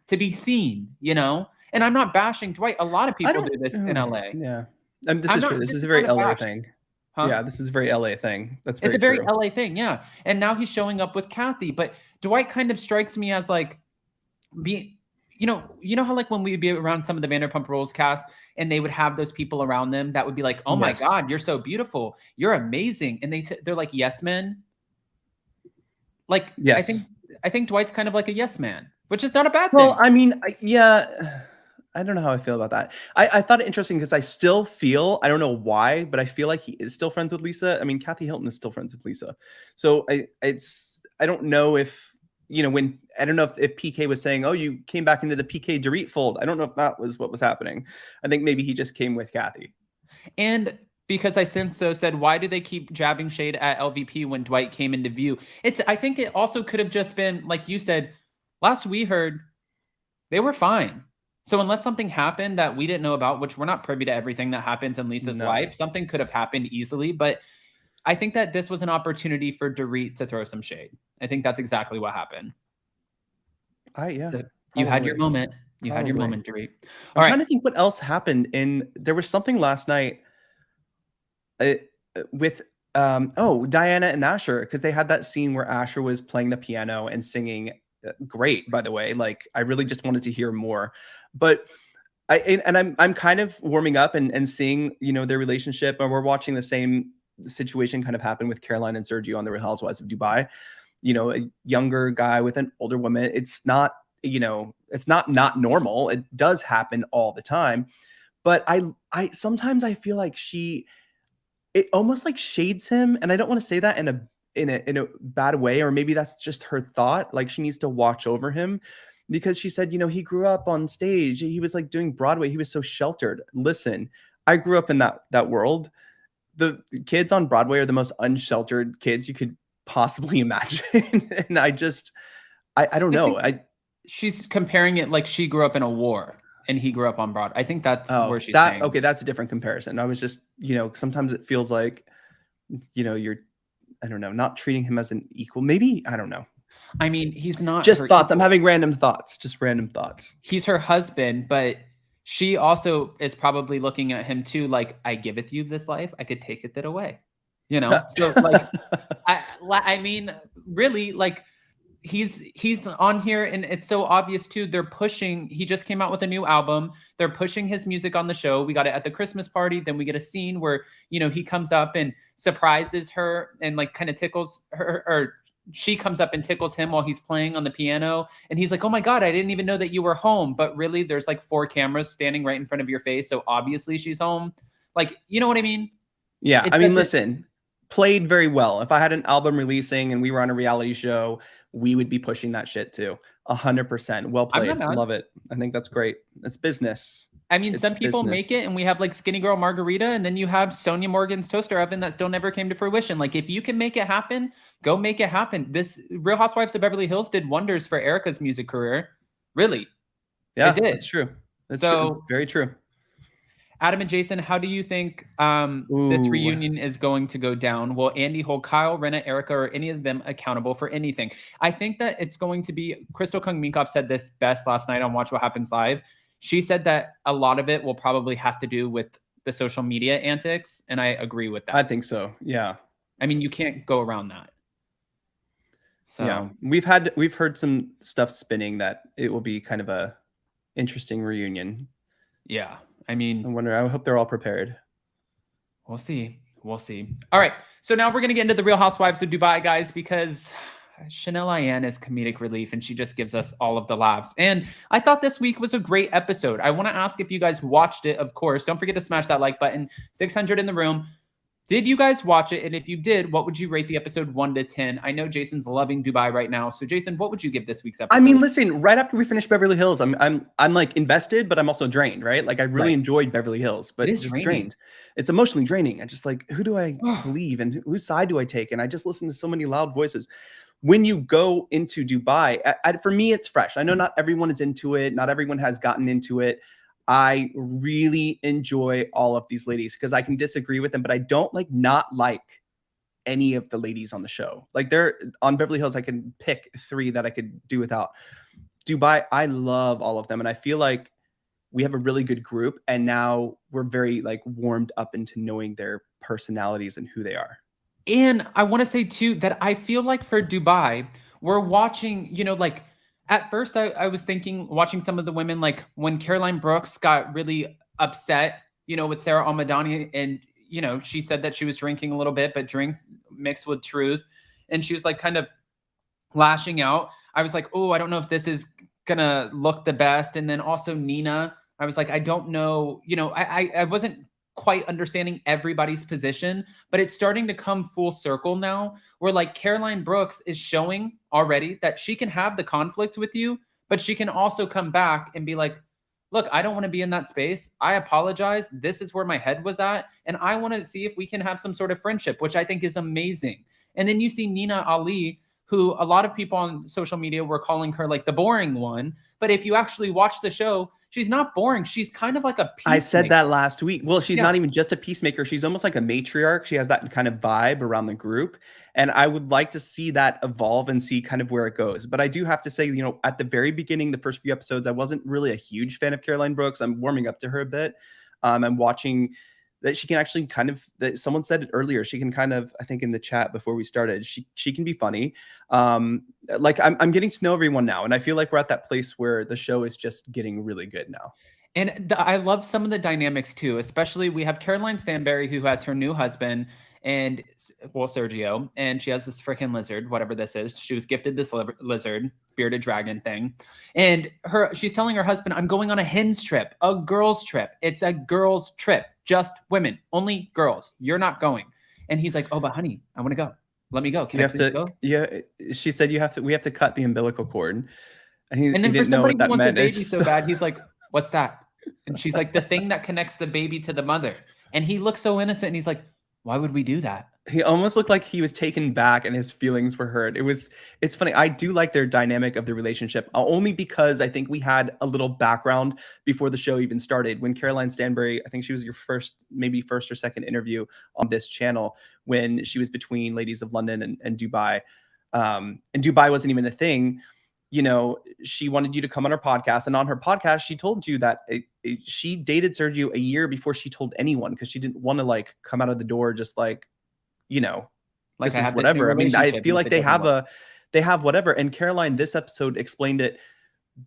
to be seen, you know? And I'm not bashing Dwight. A lot of people do this in LA. Yeah. This is true. This is a very LA thing. Huh? Yeah, this is a very LA thing. It's a very LA thing, yeah. And now he's showing up with Kathy. But Dwight kind of strikes me as like you know how like when we would be around some of the Vanderpump Rules cast and they would have those people around them that would be like, oh my God, you're so beautiful. You're amazing. And they're like yes men. Like, yes. I think Dwight's kind of like a yes man, which is not a bad thing. Well, I mean, I don't know how I feel about that. I thought it interesting because I still feel, I don't know why, but I feel like he is still friends with Lisa. I mean, Kathy Hilton is still friends with Lisa. So I don't know if, you know, I don't know if PK was saying, oh, you came back into the PK Dorit fold. I don't know if that was what was happening. I think maybe he just came with Kathy. And because I since so said, why do they keep jabbing shade at LVP when Dwight came into view? I think it also could have just been, like you said, last we heard, they were fine. So unless something happened that we didn't know about, which we're not privy to everything that happens in Lisa's life, something could have happened easily. But I think that this was an opportunity for Dorit to throw some shade. I think that's exactly what happened. So you had your moment. You had your moment, Dorit. I'm trying to think what else happened. There was something last night with Diana and Asher, because they had that scene where Asher was playing the piano and singing. Great, by the way. Like, I really just wanted to hear more. But I'm kind of warming up and seeing, you know, their relationship, and we're watching the same situation kind of happen with Caroline and Sergio on the Real Housewives of Dubai. You know, a younger guy with an older woman. It's not, you know, it's not normal. It does happen all the time. But I sometimes I feel like it almost like shades him, and I don't want to say that in a bad way, or maybe that's just her thought. Like, she needs to watch over him, because she said, you know, he grew up on stage. He was like doing Broadway. He was so sheltered. Listen, I grew up in that world. The kids on Broadway are the most unsheltered kids you could possibly imagine. And I don't know. She's comparing it like she grew up in a war and he grew up on Broadway. I think that's where she's saying. Okay, that's a different comparison. I was just, you know, sometimes it feels like, you know, you're, I don't know, not treating him as an equal. Maybe, I don't know. I mean, he's not just thoughts. Equal. I'm having random thoughts, just random thoughts. He's her husband, but she also is probably looking at him too. Like, I giveth you this life, I could take it away, you know? So like, I mean, really, like, he's on here, and it's so obvious too. They're pushing, he just came out with a new album. They're pushing his music on the show. We got it at the Christmas party. Then we get a scene where, you know, he comes up and surprises her and like kind of tickles her, or she comes up and tickles him while he's playing on the piano. And he's like, oh my God, I didn't even know that you were home. But really, there's like 4 cameras standing right in front of your face. So obviously she's home. Like, you know what I mean? Yeah. I mean, listen, played very well. If I had an album releasing and we were on a reality show, we would be pushing that shit too. 100%. Well played. Love it. I think that's great. It's business. I mean, some people make it, and we have like Skinny Girl Margarita, and then you have Sonia Morgan's toaster oven that still never came to fruition. Like, if you can make it happen, go make it happen. This Real Housewives of Beverly Hills did wonders for Erica's music career. Really. Yeah, it did. It's true. It's very true. Adam and Jason, how do you think this reunion is going to go down? Will Andy hold Kyle, Renna, Erica, or any of them accountable for anything? I think that it's going to be, Crystal Kung Minkoff said this best last night on Watch What Happens Live. She said that a lot of it will probably have to do with the social media antics, and I agree with that. I think so, yeah. I mean, you can't go around that. So yeah, we've heard some stuff spinning that it will be kind of a interesting reunion. Yeah, I mean, I hope they're all prepared. We'll see. We'll see. All right, so now we're gonna get into the Real Housewives of Dubai, guys, because Chanel Ayan is comedic relief, and she just gives us all of the laughs. And I thought this week was a great episode. I want to ask if you guys watched it. Of course, don't forget to smash that like button. 600 in the room. Did you guys watch it? And if you did, what would you rate the episode 1 to 10? I know Jason's loving Dubai right now. So Jason, what would you give this week's episode? I mean, listen, right after we finished Beverly Hills, I'm like invested, but I'm also drained, right? Like I really enjoyed Beverly Hills, but it's just drained. It's emotionally draining. I just like, who do I believe and whose side do I take? And I just listen to so many loud voices. When you go into Dubai, for me, it's fresh. I know not everyone is into it. Not everyone has gotten into it. I really enjoy all of these ladies because I can disagree with them, but I don't not like any of the ladies on the show. Like they're on Beverly Hills, I can pick 3 that I could do without. Dubai, I love all of them. And I feel like we have a really good group. And now we're very warmed up into knowing their personalities and who they are. And I want to say too, that I feel like for Dubai, we're watching, at first, I was thinking, watching some of the women, like when Caroline Brooks got really upset, with Sarah Al-Madani, and, she said that she was drinking a little bit, but drinks mixed with truth. And she was kind of lashing out. I was like, oh, I don't know if this is going to look the best. And then also Nina, I was like, I don't know, I wasn't quite understanding everybody's position, but it's starting to come full circle now where Caroline Brooks is showing already that she can have the conflict with you, but she can also come back and be like, look, I don't want to be in that space. I apologize. This is where my head was at. And I want to see if we can have some sort of friendship, which I think is amazing. And then you see Nina Ali, who a lot of people on social media were calling her the boring one. But if you actually watch the show, she's not boring. She's kind of like a peacemaker. I said that last week. Well, she's not even just a peacemaker. She's almost like a matriarch. She has that kind of vibe around the group. And I would like to see that evolve and see kind of where it goes. But I do have to say, at the very beginning, the first few episodes, I wasn't really a huge fan of Caroline Brooks. I'm warming up to her a bit. I'm watching that she can actually that someone said it earlier. She can I think in the chat before we started, she can be funny. I'm getting to know everyone now. And I feel like we're at that place where the show is just getting really good now. And I love some of the dynamics too, especially we have Caroline Stanberry, who has her new husband and Sergio, and she has this freaking lizard, whatever this is. She was gifted this lizard, bearded dragon thing. And she's telling her husband, I'm going on a hen's trip, a girl's trip. It's a girl's trip, just women, only girls. You're not going. And he's like, oh, but honey, I want to go. Let me go. Can I please go? Yeah. She said, we have to cut the umbilical cord. And then he for didn't know somebody what who that wants meant. a baby so bad, he's like, what's that? And she's like, the thing that connects the baby to the mother. And he looks so innocent and he's like, why would we do that? He almost looked like he was taken back and his feelings were hurt. It's funny. I do like their dynamic of the relationship, only because I think we had a little background before the show even started. When Caroline Stanberry, I think she was your first or second interview on this channel, when she was between Ladies of London and Dubai. And Dubai wasn't even a thing. She wanted you to come on her podcast, and on her podcast, she told you that she dated Sergio a year before she told anyone, because she didn't want to come out of the door just this is whatever. I mean, I feel like they have whatever. And Caroline, this episode explained it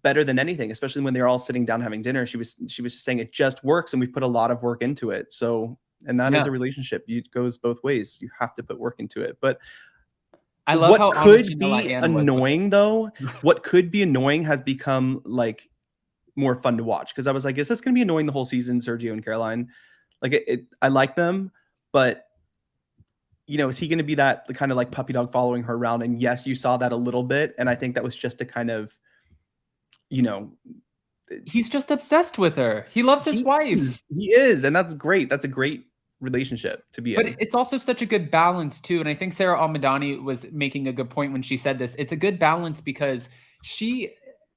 better than anything, especially when they're all sitting down having dinner. She was saying it just works, and we put a lot of work into it. So, and that is a relationship. It goes both ways. You have to put work into it, but. I love what could be annoying though. What could be annoying has become more fun to watch, because I was like, is this going to be annoying the whole season? Sergio and Caroline, I like them, but is he going to be that kind of puppy dog following her around? And yes, you saw that a little bit, and I think that was just to kind of, he's just obsessed with her. He loves his wife. He is, and that's great. That's a great relationship to be in. But it's also such a good balance too, and I think Sarah Al-Madani was making a good point when she said this. It's a good balance because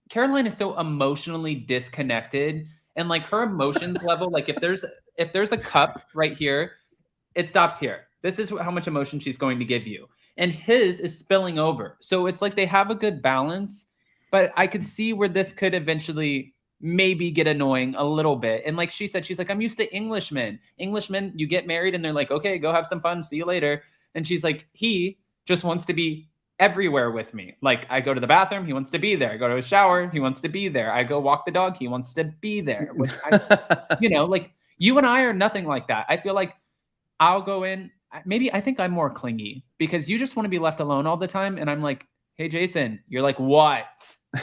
Caroline is so emotionally disconnected, and her emotions level, if there's if there's a cup right here, it stops here. This is how much emotion she's going to give you. And his is spilling over. So it's like they have a good balance, but I could see where this could eventually maybe get annoying a little bit. And like she said, she's like, I'm used to Englishmen. Englishmen, you get married and they're like, okay, go have some fun. See you later. And she's like, he just wants to be everywhere with me. Like I go to the bathroom, he wants to be there. I go to a shower, he wants to be there. I go walk the dog, he wants to be there. Which like you and I are nothing like that. I feel like I'll go in, maybe I think I'm more clingy because you just want to be left alone all the time. And I'm like, hey, Jason, you're like, what?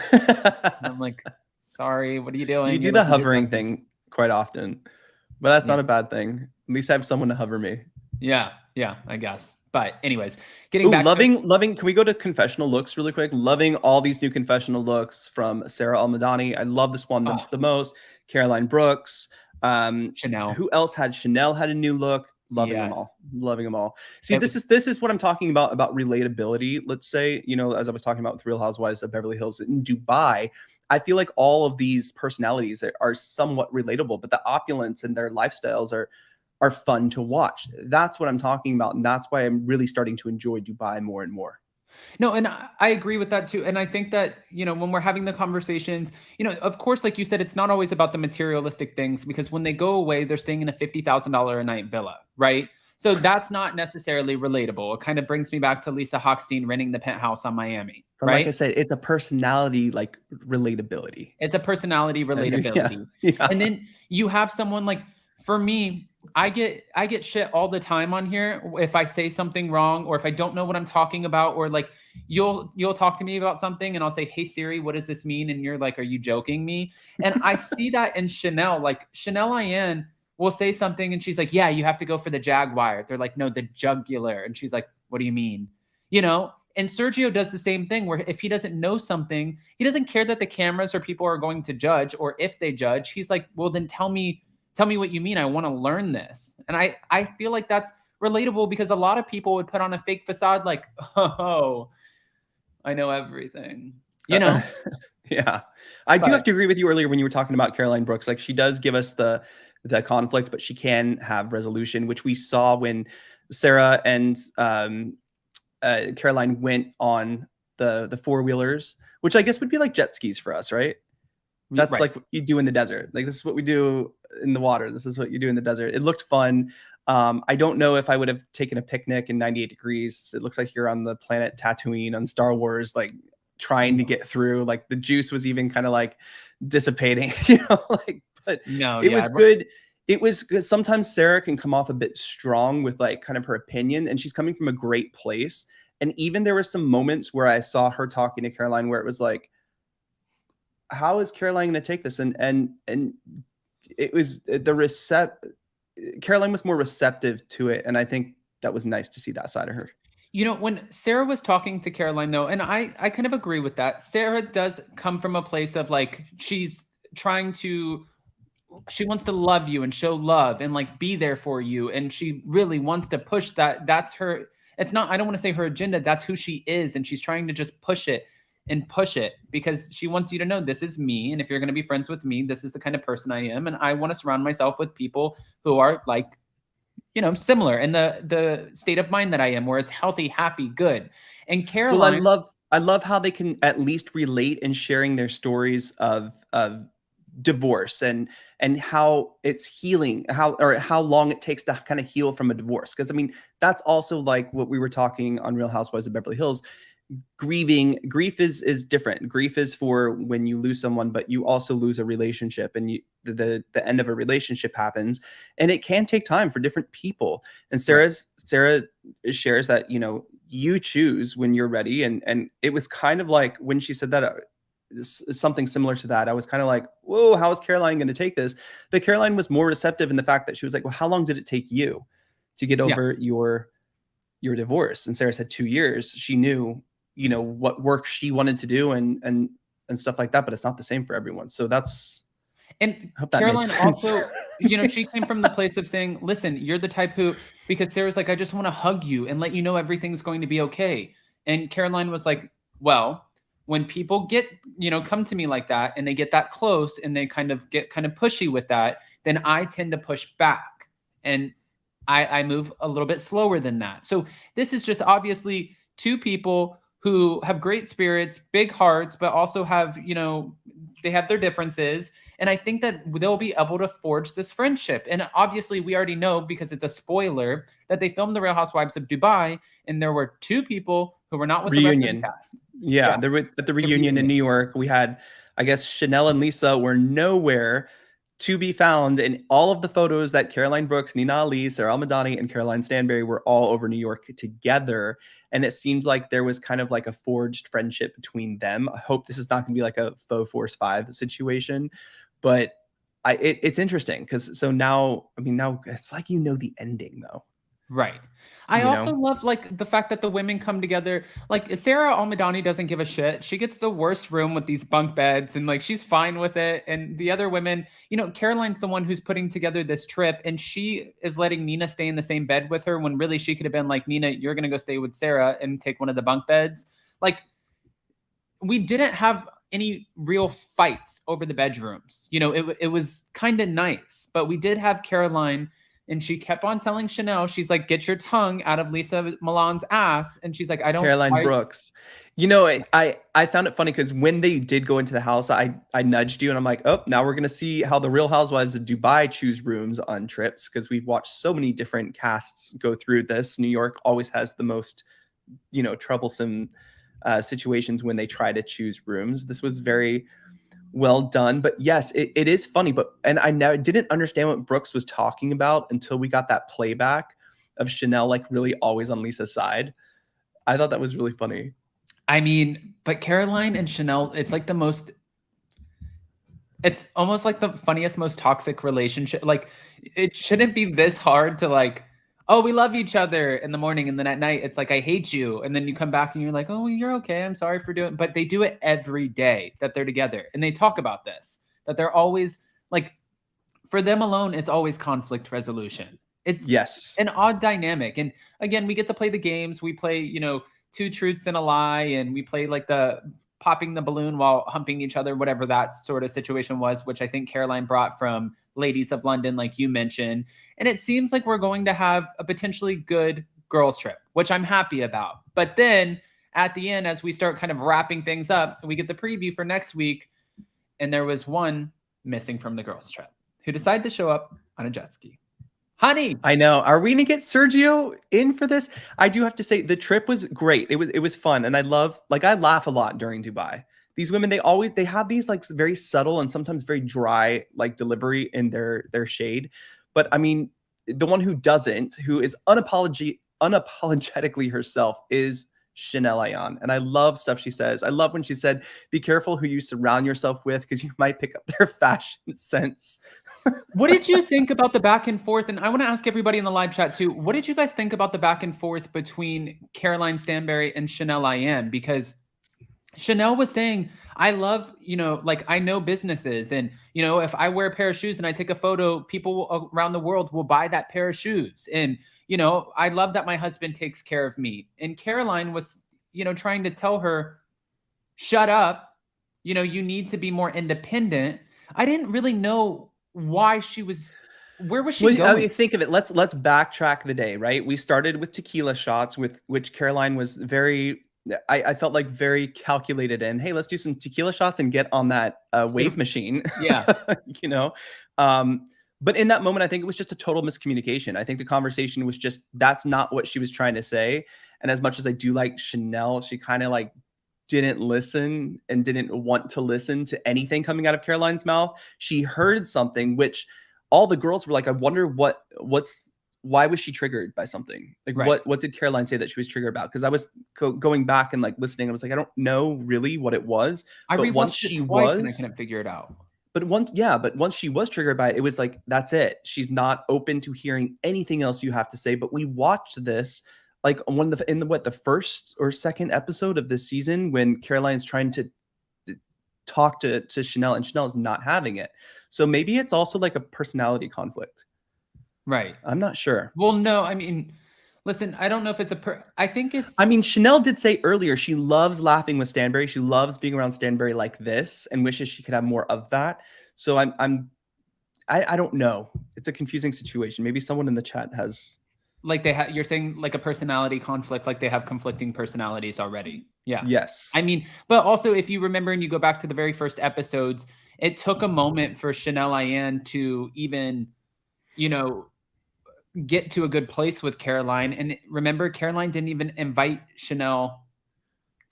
I'm like, sorry, what are you doing? You do the hovering thing quite often, but that's not a bad thing. At least I have someone to hover me. Yeah, I guess. But anyways, getting back loving. Can we go to confessional looks really quick? Loving all these new confessional looks from Sarah Al-Madani. I love this one the most. Caroline Brooks. Chanel. Who else had? Chanel had a new look. Loving them all. Loving them all. See, this is what I'm talking about relatability. Let's say, as I was talking about with Real Housewives of Beverly Hills in Dubai, I feel like all of these personalities are somewhat relatable, but the opulence and their lifestyles are fun to watch. That's what I'm talking about. And that's why I'm really starting to enjoy Dubai more and more. No, and I agree with that too. And I think that, when we're having the conversations, of course, like you said, it's not always about the materialistic things, because when they go away, they're staying in a $50,000 a night villa, right? So that's not necessarily relatable. It kind of brings me back to Lisa Hochstein renting the penthouse on Miami, but right? Like I said, it's a personality, like relatability. It's a personality relatability. Yeah. And then you have someone like, for me, I get shit all the time on here if I say something wrong, or if I don't know what I'm talking about, or like you'll talk to me about something and I'll say, hey Siri, what does this mean? And you're like, are you joking me? And I see that in Chanel, like Chanel Ayan will say something and she's like, yeah, you have to go for the jaguar. They're like, no, the jugular. And she's like, what do you mean? And Sergio does the same thing, where if he doesn't know something, he doesn't care that the cameras or people are going to judge, or if they judge, he's like, well, then tell me what you mean. I want to learn this. And I feel like that's relatable, because a lot of people would put on a fake facade like, oh, I know everything, Yeah. I do have to agree with you earlier when you were talking about Caroline Brooks. Like, she does give us the conflict, but she can have resolution, which we saw when Sarah and Caroline went on the four-wheelers, which I guess would be like jet skis for us, right? That's right. Like what you do in the desert. Like, this is what we do in the water. This is what you do in the desert. It looked fun. I don't know if I would have taken a picnic in 98 degrees. It looks like you're on the planet Tatooine on Star Wars, like trying to get through. Like, the juice was even kind of like dissipating, but no, it was good. It was good. Sometimes Sarah can come off a bit strong with like kind of her opinion, and she's coming from a great place. And even there were some moments where I saw her talking to Caroline where it was like, how is Caroline going to take this? And it was Caroline was more receptive to it. And I think that was nice to see that side of her. When Sarah was talking to Caroline though, and I kind of agree with that. Sarah does come from a place of like, she wants to love you and show love and like be there for you. And she really wants to push that. That's her. It's not, I don't want to say her agenda. That's who she is. And she's trying to just push it because she wants you to know, this is me. And if you're going to be friends with me, this is the kind of person I am. And I want to surround myself with people who are like, similar in the state of mind that I am, where it's healthy, happy, good. And Caroline, well, I love how they can at least relate in sharing their stories of divorce and how it's healing, how long it takes to kind of heal from a divorce. Because I mean, that's also like what we were talking on Real Housewives of Beverly Hills. Grief is different. Grief is for when you lose someone, but you also lose a relationship, and the end of a relationship happens, and it can take time for different people. And Sarah shares that, you choose when you're ready. And it was kind of like when she said that, something similar to that, I was kind of like, whoa, how is Caroline going to take this? But Caroline was more receptive in the fact that she was like, well, how long did it take you to get over your divorce? And Sarah said 2 years. She knew, what work she wanted to do and stuff like that, but it's not the same for everyone. So and Caroline also, she came from the place of saying, listen, you're the type who, because Sarah's like, I just want to hug you and let you know everything's going to be okay. And Caroline was like, well, when people get, come to me like that and they get that close and they kind of get pushy with that, then I tend to push back, and I move a little bit slower than that. So this is just obviously two people who have great spirits, big hearts, but also have, they have their differences. And I think that they'll be able to forge this friendship. And obviously we already know, because it's a spoiler, that they filmed The Real Housewives of Dubai, and there were two people who were not with the rest of the cast. Yeah, they were at the reunion in New York. We had, I guess, Chanel and Lisa were nowhere to be found, and all of the photos that Caroline Brooks, Nina Ali, Sarah Al-Madani, and Caroline Stanbury were all over New York together. And it seems like there was kind of like a forged friendship between them. I hope this is not going to be like a faux Force 5 situation, but it's interesting because now it's like, the ending though. Right. I also love like the fact that the women come together. Like Sarah Al-Madani doesn't give a shit. She gets the worst room with these bunk beds, and like she's fine with it. And the other women, Caroline's the one who's putting together this trip, and she is letting Nina stay in the same bed with her when really she could have been like, Nina, you're gonna go stay with Sarah and take one of the bunk beds. Like, we didn't have any real fights over the bedrooms. It was kind of nice, but we did have Caroline. And she kept on telling Chanel, she's like, get your tongue out of Lisa Milan's ass. And she's like, I don't. Caroline Brooks. I found it funny because when they did go into the house, I nudged you and I'm like, oh, now we're going to see how the Real Housewives of Dubai choose rooms on trips, because we've watched so many different casts go through this. New York always has the most, troublesome situations when they try to choose rooms. This was very well done, but yes, it is funny. And I now didn't understand what Brooks was talking about until we got that playback of Chanel like really always on Lisa's side. I thought that was really funny. I mean, but Caroline and Chanel, it's almost like the funniest, most toxic relationship. Like, it shouldn't be this hard to like, oh, we love each other in the morning, and then at night it's like, I hate you. And then you come back and you're like, oh, you're okay. I'm sorry for doing it. But they do it every day that they're together. And they talk about this, that they're always like, for them alone, it's always conflict resolution. It's an odd dynamic. And again, we get to play the games. We play, two truths and a lie. And we play like the popping the balloon while humping each other, whatever that sort of situation was, which I think Caroline brought from Ladies of London, like you mentioned. And it seems like we're going to have a potentially good girls trip, which I'm happy about. But then at the end, as we start kind of wrapping things up, we get the preview for next week. And there was one missing from the girls trip who decided to show up on a jet ski. Honey. I know. Are we going to get Sergio in for this? I do have to say the trip was great. It was fun. And I laugh a lot during Dubai. These women, they have these like very subtle and sometimes very dry like delivery in their shade. But I mean, the one who doesn't, who is unapologetically herself, is Chanel Ayan. And I love stuff she says. I love when she said, be careful who you surround yourself with, because you might pick up their fashion sense. What did you think about the back and forth? And I want to ask everybody in the live chat too, what did you guys think about the back and forth between Caroline Stanbury and Chanel Ayan? Because Chanel was saying, I love, like I know businesses, and, if I wear a pair of shoes and I take a photo, people around the world will buy that pair of shoes. And, I love that my husband takes care of me. And Caroline was, trying to tell her, shut up. You need to be more independent. I didn't really know why where was she going? I mean, think of it. Let's backtrack the day, right? We started with tequila shots, with which Caroline was I felt like very calculated in. Hey, let's do some tequila shots and get on that wave machine. Yeah. But in that moment, I think it was just a total miscommunication. I think the conversation was just, that's not what she was trying to say. And as much as I do like Chanel, she kind of like didn't listen and didn't want to listen to anything coming out of Caroline's mouth. She heard something, which all the girls were like, I wonder why was she triggered by something? Like, right. What did Caroline say that she was triggered about? Because I was going back and like listening. I was like, I don't know really what it was. I rewatched it twice and I couldn't figure it out. But once she was triggered by it, it was like, that's it. She's not open to hearing anything else you have to say. But we watched this like in the first or second episode of this season, when Caroline's trying to talk to Chanel, and Chanel is not having it. So maybe it's also like a personality conflict. Right. I'm not sure. Well, no, I mean, listen, I don't know if it's I think it's... I mean, Chanel did say earlier, she loves laughing with Stanbury. She loves being around Stanbury like this and wishes she could have more of that. So I don't know. It's a confusing situation. Maybe someone in the chat has. Like you're saying like a personality conflict, like they have conflicting personalities already. Yeah. Yes. I mean, but also if you remember and you go back to the very first episodes, it took a moment for Chanel Ayan to even, you know, get to a good place with Caroline. And remember, Caroline didn't even invite Chanel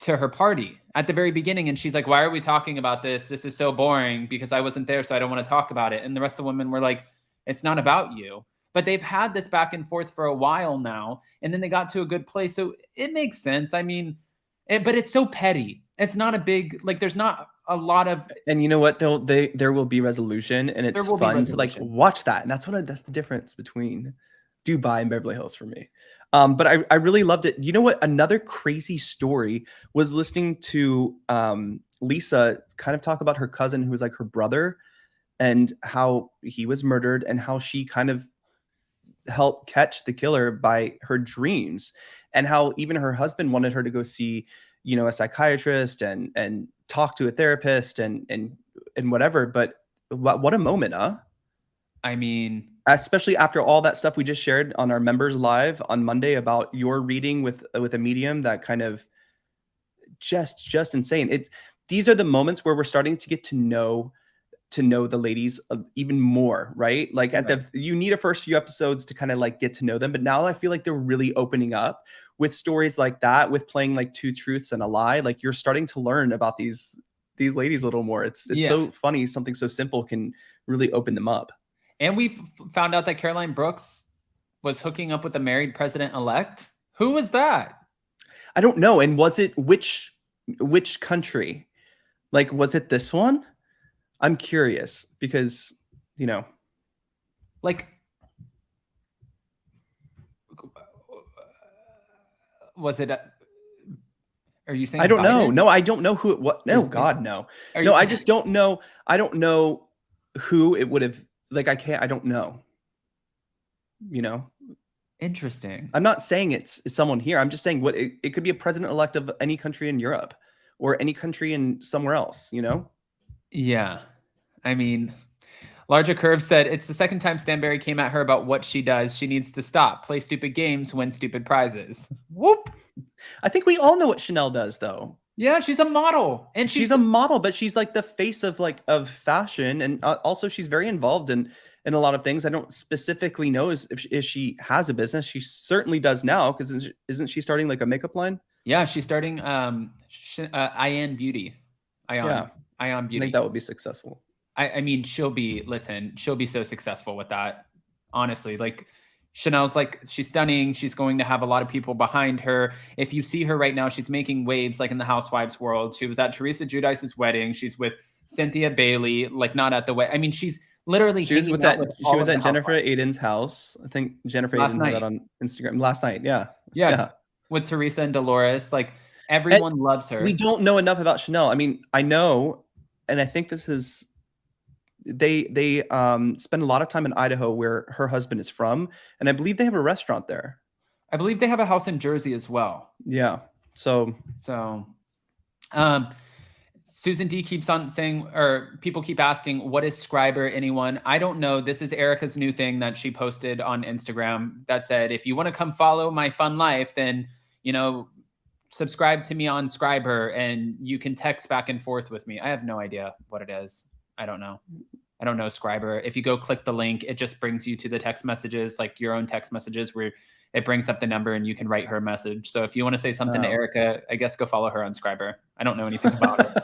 to her party at the very beginning. And she's like, why are we talking about this? This is so boring because I wasn't there, so I don't want to talk about it. And the rest of the women were like, it's not about you. But they've had this back and forth for a while now. And then they got to a good place. So it makes sense. I mean, but it's so petty. It's not a big, like, there's not a lot of. And you know what? There will be resolution, and it's fun to like watch that. And that's the difference between Dubai and Beverly Hills for me. But I really loved it. You know what? Another crazy story was listening to Lisa kind of talk about her cousin who was like her brother and how he was murdered and how she kind of helped catch the killer by her dreams, and how even her husband wanted her to go see, you know, a psychiatrist and talk to a therapist and whatever. But what a moment, huh? I mean, especially after all that stuff we just shared on our members live on Monday about your reading with a medium, that kind of just insane. These are the moments where we're starting to get to know the ladies even more, right? Like you need a first few episodes to kind of like get to know them, but now I feel like they're really opening up with stories like that, with playing like two truths and a lie. Like you're starting to learn about these ladies a little more. It's so funny. Something so simple can really open them up. And we found out that Caroline Brooks was hooking up with the married president-elect. Who was that? I don't know. And was it which country? Like, was it this one? I'm curious because, you know, like, was it? Are you saying? I don't Biden? know. No, I don't know who it was. No, God, no. No, I just don't know. I don't know who it would have. Like, I don't know. You know? Interesting. I'm not saying it's someone here. I'm just saying it could be a president-elect of any country in Europe or any country in somewhere else, you know? Yeah. I mean, Larger Curve said, it's the second time Stanberry came at her about what she does. She needs to stop. Play stupid games, win stupid prizes. Whoop. I think we all know what Chanel does, though. Yeah, she's a model. And she's a model, but she's like the face of fashion. And also she's very involved in a lot of things. I don't specifically know if she has a business. She certainly does now, because isn't she starting like a makeup line? Yeah, she's starting Ion Beauty. Ion Beauty. I think that would be successful. I mean, she'll be so successful with that. Honestly, like Chanel's like, she's stunning. She's going to have a lot of people behind her. If you see her right now, she's making waves like in the Housewives world. She was at Teresa Giudice's wedding. She's with Cynthia Bailey, like not at the wedding. I mean, she's literally she was at Jennifer Aydin's house. I think Jennifer Aydin had that on Instagram last night. Yeah. With Teresa and Dolores. Like everyone loves her. We don't know enough about Chanel. I mean, I know, and I think this is, they spend a lot of time in Idaho, where her husband is from, and I believe they have a restaurant there. I believe they have a house in Jersey as well. Yeah. So Susan D keeps on saying, or people keep asking, what is Scriber, anyone? I don't know. This is Erica's new thing that she posted on Instagram that said, if you want to come follow my fun life, then, you know, subscribe to me on Scriber and you can text back and forth with me. I have no idea what it is. I don't know Scriber. If you go click the link, it just brings you to the text messages, like your own text messages, where it brings up the number and you can write her a message. So if you want to say something to Erica, I guess go follow her on Scriber. I don't know anything about it.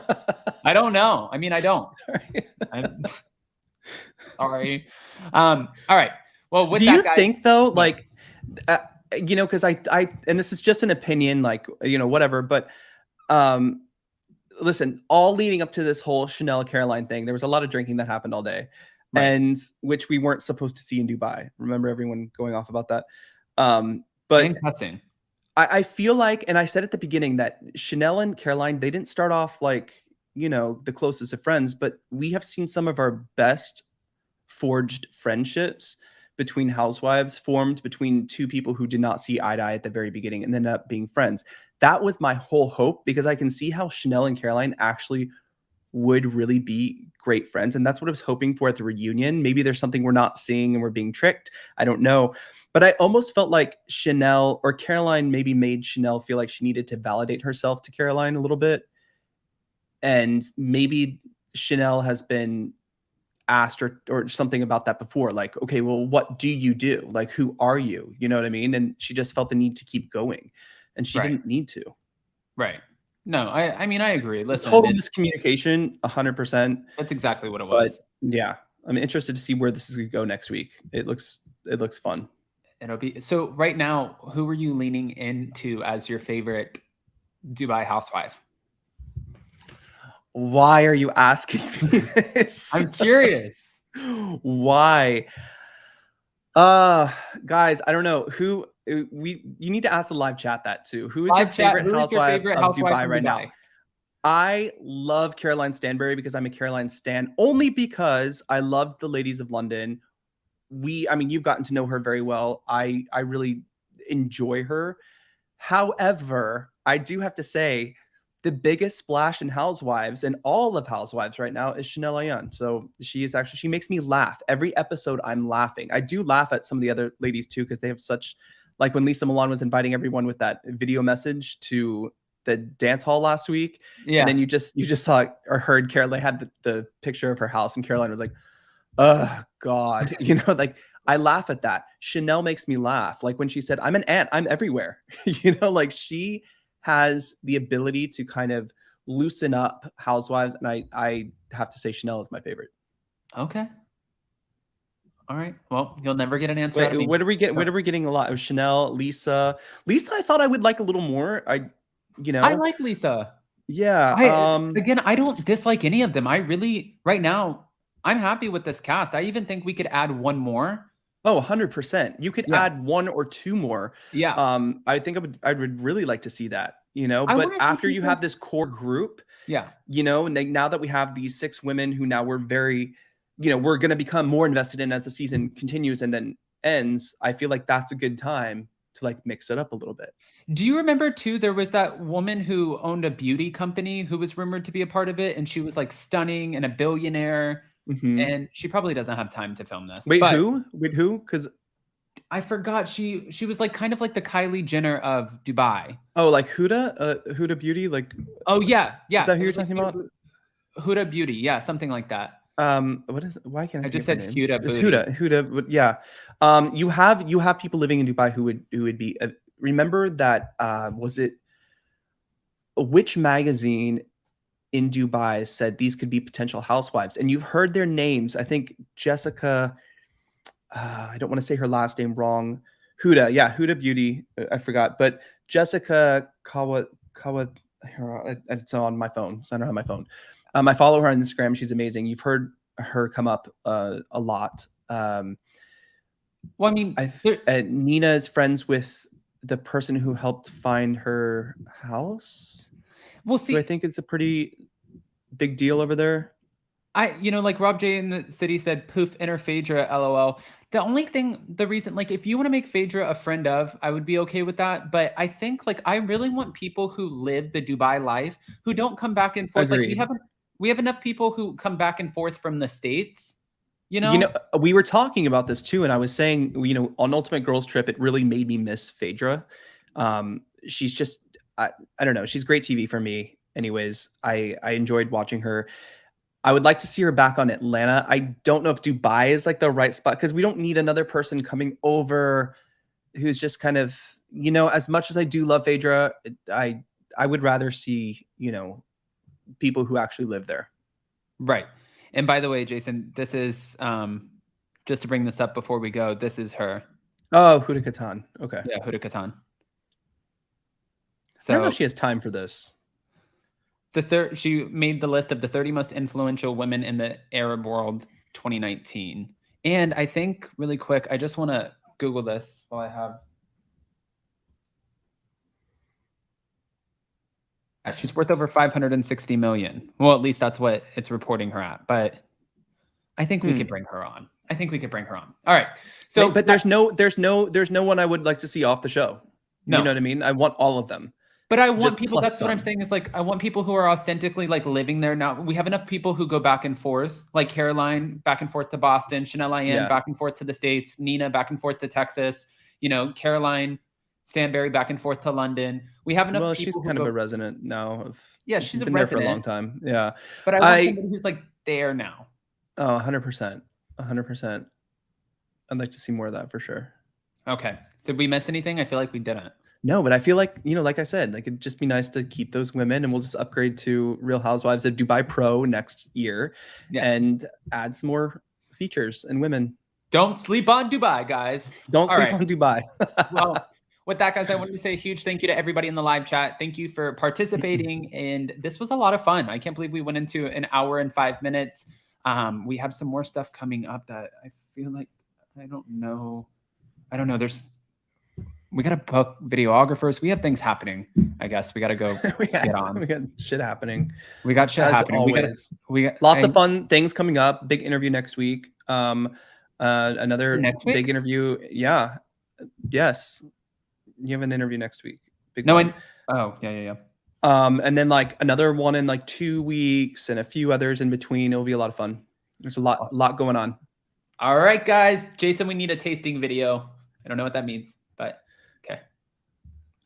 I don't know. I mean, I don't. I'm sorry. All right. Well, with do you think though, like, you know, because I and this is just an opinion, like, you know, whatever, but listen, all leading up to this whole Chanel Caroline thing, there was a lot of drinking that happened all day, right, and which we weren't supposed to see in Dubai. Remember everyone going off about that? But cussing. I feel like, and I said at the beginning, that Chanel and Caroline, they didn't start off like, you know, the closest of friends, but we have seen some of our best forged friendships between housewives formed between two people who did not see eye to eye at the very beginning and ended up being friends. That was my whole hope, because I can see how Chanel and Caroline actually would really be great friends. And that's what I was hoping for at the reunion. Maybe there's something we're not seeing and we're being tricked. I don't know. But I almost felt like Chanel or Caroline maybe made Chanel feel like she needed to validate herself to Caroline a little bit. And maybe Chanel has been asked or something about that before. Like, okay, well, what do you do? Like, who are you? You know what I mean? And she just felt the need to keep going. And she didn't need to. Right. No, I mean, I agree. Listen, total miscommunication, 100%. That's exactly what it was. But yeah, I'm interested to see where this is going to go next week. It looks fun. It'll be so. Right now, who are you leaning into as your favorite Dubai housewife? Why are you asking me this? I'm curious. Why? Guys, I don't know who. You need to ask the live chat that too. Who is your favorite housewife of Dubai right now? I love Caroline Stanbury because I'm a Caroline stan, only because I loved the Ladies of London. I mean, you've gotten to know her very well. I really enjoy her. However, I do have to say the biggest splash in Housewives and all of Housewives right now is Chanel Ayan. So she makes me laugh. Every episode I'm laughing. I do laugh at some of the other ladies too, because they have such, like when Lisa Milan was inviting everyone with that video message to the dance hall last week. Yeah. And then you just saw or heard Caroline had the picture of her house and Caroline was like, oh God, like I laugh at that. Chanel makes me laugh. Like when she said, I'm an ant, I'm everywhere, like she has the ability to kind of loosen up Housewives. And I have to say Chanel is my favorite. Okay. All right. Well, you'll never get an answer out of me. What are we getting? What are we getting a lot of? Chanel, Lisa, I thought I would like a little more. I like Lisa. Yeah. Again, I don't dislike any of them. Right now, I'm happy with this cast. I even think we could add one more. Oh, 100%. You could add one or two more. Yeah. I think I would really like to see that, but after you have this core group, now that we have these 6 women who now we're very, we're going to become more invested in as the season continues and then ends, I feel like that's a good time to like mix it up a little bit. Do you remember too, there was that woman who owned a beauty company who was rumored to be a part of it, and she was like stunning and a billionaire. Mm-hmm. And she probably doesn't have time to film this. Wait, who? Because I forgot. She was like kind of like the Kylie Jenner of Dubai. Oh, like Huda Beauty, like. Oh yeah. Is that who you're talking about? Huda Beauty, yeah, something like that. What is? Why can't I just said Huda? It's Huda. Yeah. You have people living in Dubai who would be. Remember that? Was it? Which magazine in Dubai said these could be potential housewives, and you've heard their names. I think Jessica, I don't want to say her last name wrong. Huda Beauty. I forgot, but Jessica Kawa. It's on my phone. It's on my phone. I follow her on Instagram. She's amazing. You've heard her come up a lot. Well, I mean, Nina is friends with the person who helped find her house. We'll see. I think it's a pretty big deal over there. Like Rob J in the city said, poof, enter Phaedra, LOL. The reason, like, if you want to make Phaedra a friend of, I would be okay with that. But I think, like, I really want people who live the Dubai life, who don't come back and forth. Agreed. Like, we have enough people who come back and forth from the States. We were talking about this too, and I was saying, on Ultimate Girls Trip, it really made me miss Phaedra. She's just, I don't know. She's great TV for me. Anyways, I enjoyed watching her. I would like to see her back on Atlanta. I don't know if Dubai is like the right spot, because we don't need another person coming over who's just kind of, as much as I do love Phaedra, I would rather see, people who actually live there. Right. And by the way, Jason, this is, just to bring this up before we go, this is her. Oh, Huda Kattan. Okay. Yeah, Huda Kattan. So I don't know if she has time for this. She made the list of the 30 most influential women in the Arab world 2019. And I think really quick, I just want to Google this while I have. She's worth over 560 million. Well, at least that's what it's reporting her at. But I think we could bring her on. All right. So, but there's no one I would like to see off the show. No. You know what I mean? I want all of them. But I want Just people, plus that's what I'm some. saying is like, I want people who are authentically like living there now. We have enough people who go back and forth, like Caroline back and forth to Boston, Chanel Ian Yeah. back and forth to the States, Nina back and forth to Texas, you know, Caroline Stanberry back and forth to London. We have enough Well, people she's who kind go, of a resident now. yeah, She's she's a been there for a long resident, time. Yeah. but I want somebody who's like there now. Oh, 100%. 100%. I'd like to see more of that for sure. Okay. Did we miss anything? I feel like we didn't. No, but I feel like, you know, like I said, like it'd just be nice to keep those women, and we'll just upgrade to Real Housewives of Dubai Pro next year and add some more features and women. Don't sleep on Dubai, guys. Don't sleep on Dubai. Well, with that, guys, I wanted to say a huge thank you to everybody in the live chat. Thank you for participating. And this was a lot of fun. I can't believe we went into an hour and 5 minutes. We have some more stuff coming up that I feel like, I don't know. We got to book videographers. We have things happening. I guess we got to go get on. We got shit happening. We got shit happening. Always. We got lots of fun things coming up. Big interview next week. Another big interview. Yeah. Yes. You have an interview next week. Big one. Yeah. And then like another one in like 2 weeks and a few others in between. It'll be a lot of fun. There's a lot going on. All right, guys. Jason, we need a tasting video. I don't know what that means, but okay.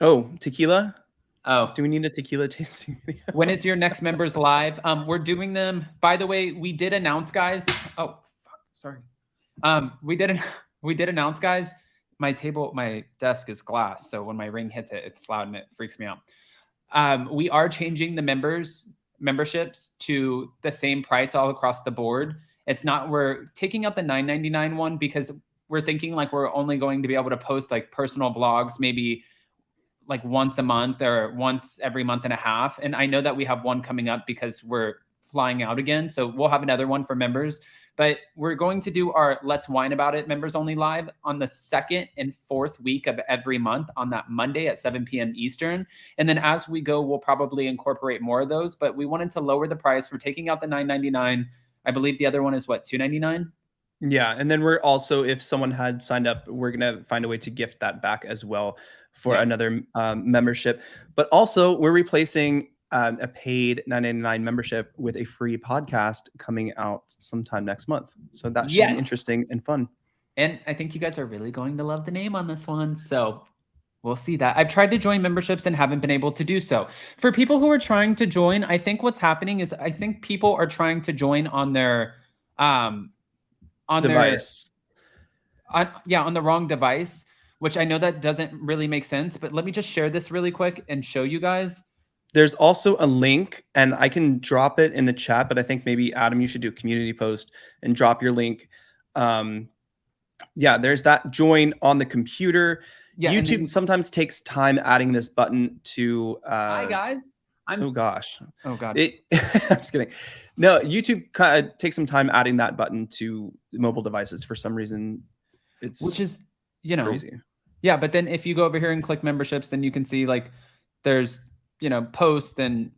Oh, tequila? Oh. Do we need a tequila tasting video? When is your next members live? We're doing them. By the way, we did announce, guys. Oh, fuck, sorry. We did announce, guys. My desk is glass, so when my ring hits it, it's loud and it freaks me out. We are changing the memberships to the same price all across the board. We're taking out the $9.99 one because we're thinking like we're only going to be able to post like personal vlogs, maybe like once a month or once every month and a half. And I know that we have one coming up because we're flying out again. So we'll have another one for members, but we're going to do our Let's Whine About It members only live on the 2nd and 4th week of every month on that Monday at 7 p.m. Eastern. And then as we go, we'll probably incorporate more of those, but we wanted to lower the price. We're taking out the $9.99. I believe the other one is what, $2.99? Yeah. And then we're also, if someone had signed up, we're going to find a way to gift that back as well for another membership. But also we're replacing a paid $9.99 membership with a free podcast coming out sometime next month. So that should be interesting and fun. And I think you guys are really going to love the name on this one. So we'll see that. I've tried to join memberships and haven't been able to do so. For people who are trying to join, I think what's happening is I think people are trying to join on their on device. On the wrong device, which I know that doesn't really make sense, but let me just share this really quick and show you guys. There's also a link, and I can drop it in the chat, but I think maybe Adam, you should do a community post and drop your link. Yeah, there's that join on the computer. Yeah, YouTube sometimes takes time adding this button to hi guys. Oh gosh. Oh god. I'm just kidding. No, YouTube kind of takes some time adding that button to mobile devices for some reason. Which is, you know, crazy. Yeah, but then if you go over here and click memberships, then you can see like there's, you know, posts and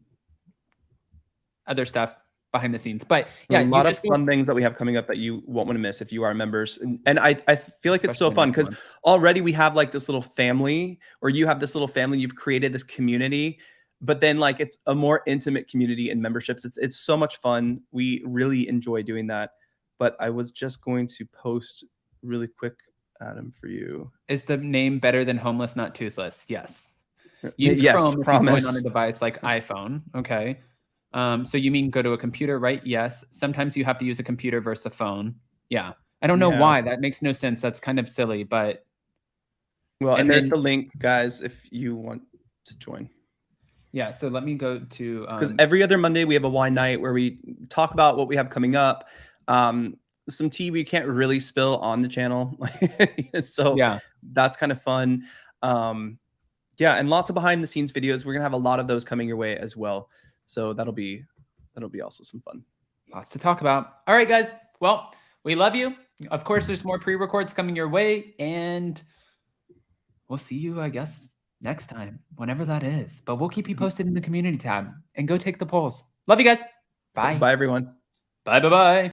other stuff behind the scenes. But yeah, a lot of fun things that we have coming up that you won't want to miss if you are members. And I feel like it's so fun because already we have like this little family, or you have this little family, you've created this community, but then like it's a more intimate community and memberships. It's so much fun. We really enjoy doing that. But I was just going to post really quick, Adam, for you. Is the name better than Homeless Not Toothless? Yes. Use Chrome promise. On a device like iPhone. Okay. So you mean go to a computer, right? Yes. Sometimes you have to use a computer versus a phone. Yeah. I don't know why. That makes no sense. That's kind of silly, but. Well, and there's the link, guys, if you want to join. Yeah. So let me go to. Because every other Monday we have a wine night where we talk about what we have coming up. Some tea we can't really spill on the channel. So yeah, that's kind of fun. Yeah, and lots of behind the scenes videos. We're gonna have a lot of those coming your way as well. So that'll be also some fun. Lots to talk about. All right, guys. Well, we love you. Of course, there's more pre-records coming your way, and we'll see you, I guess, next time, whenever that is. But we'll keep you posted in the community tab, and go take the polls. Love you guys. Bye. Bye, everyone. Bye.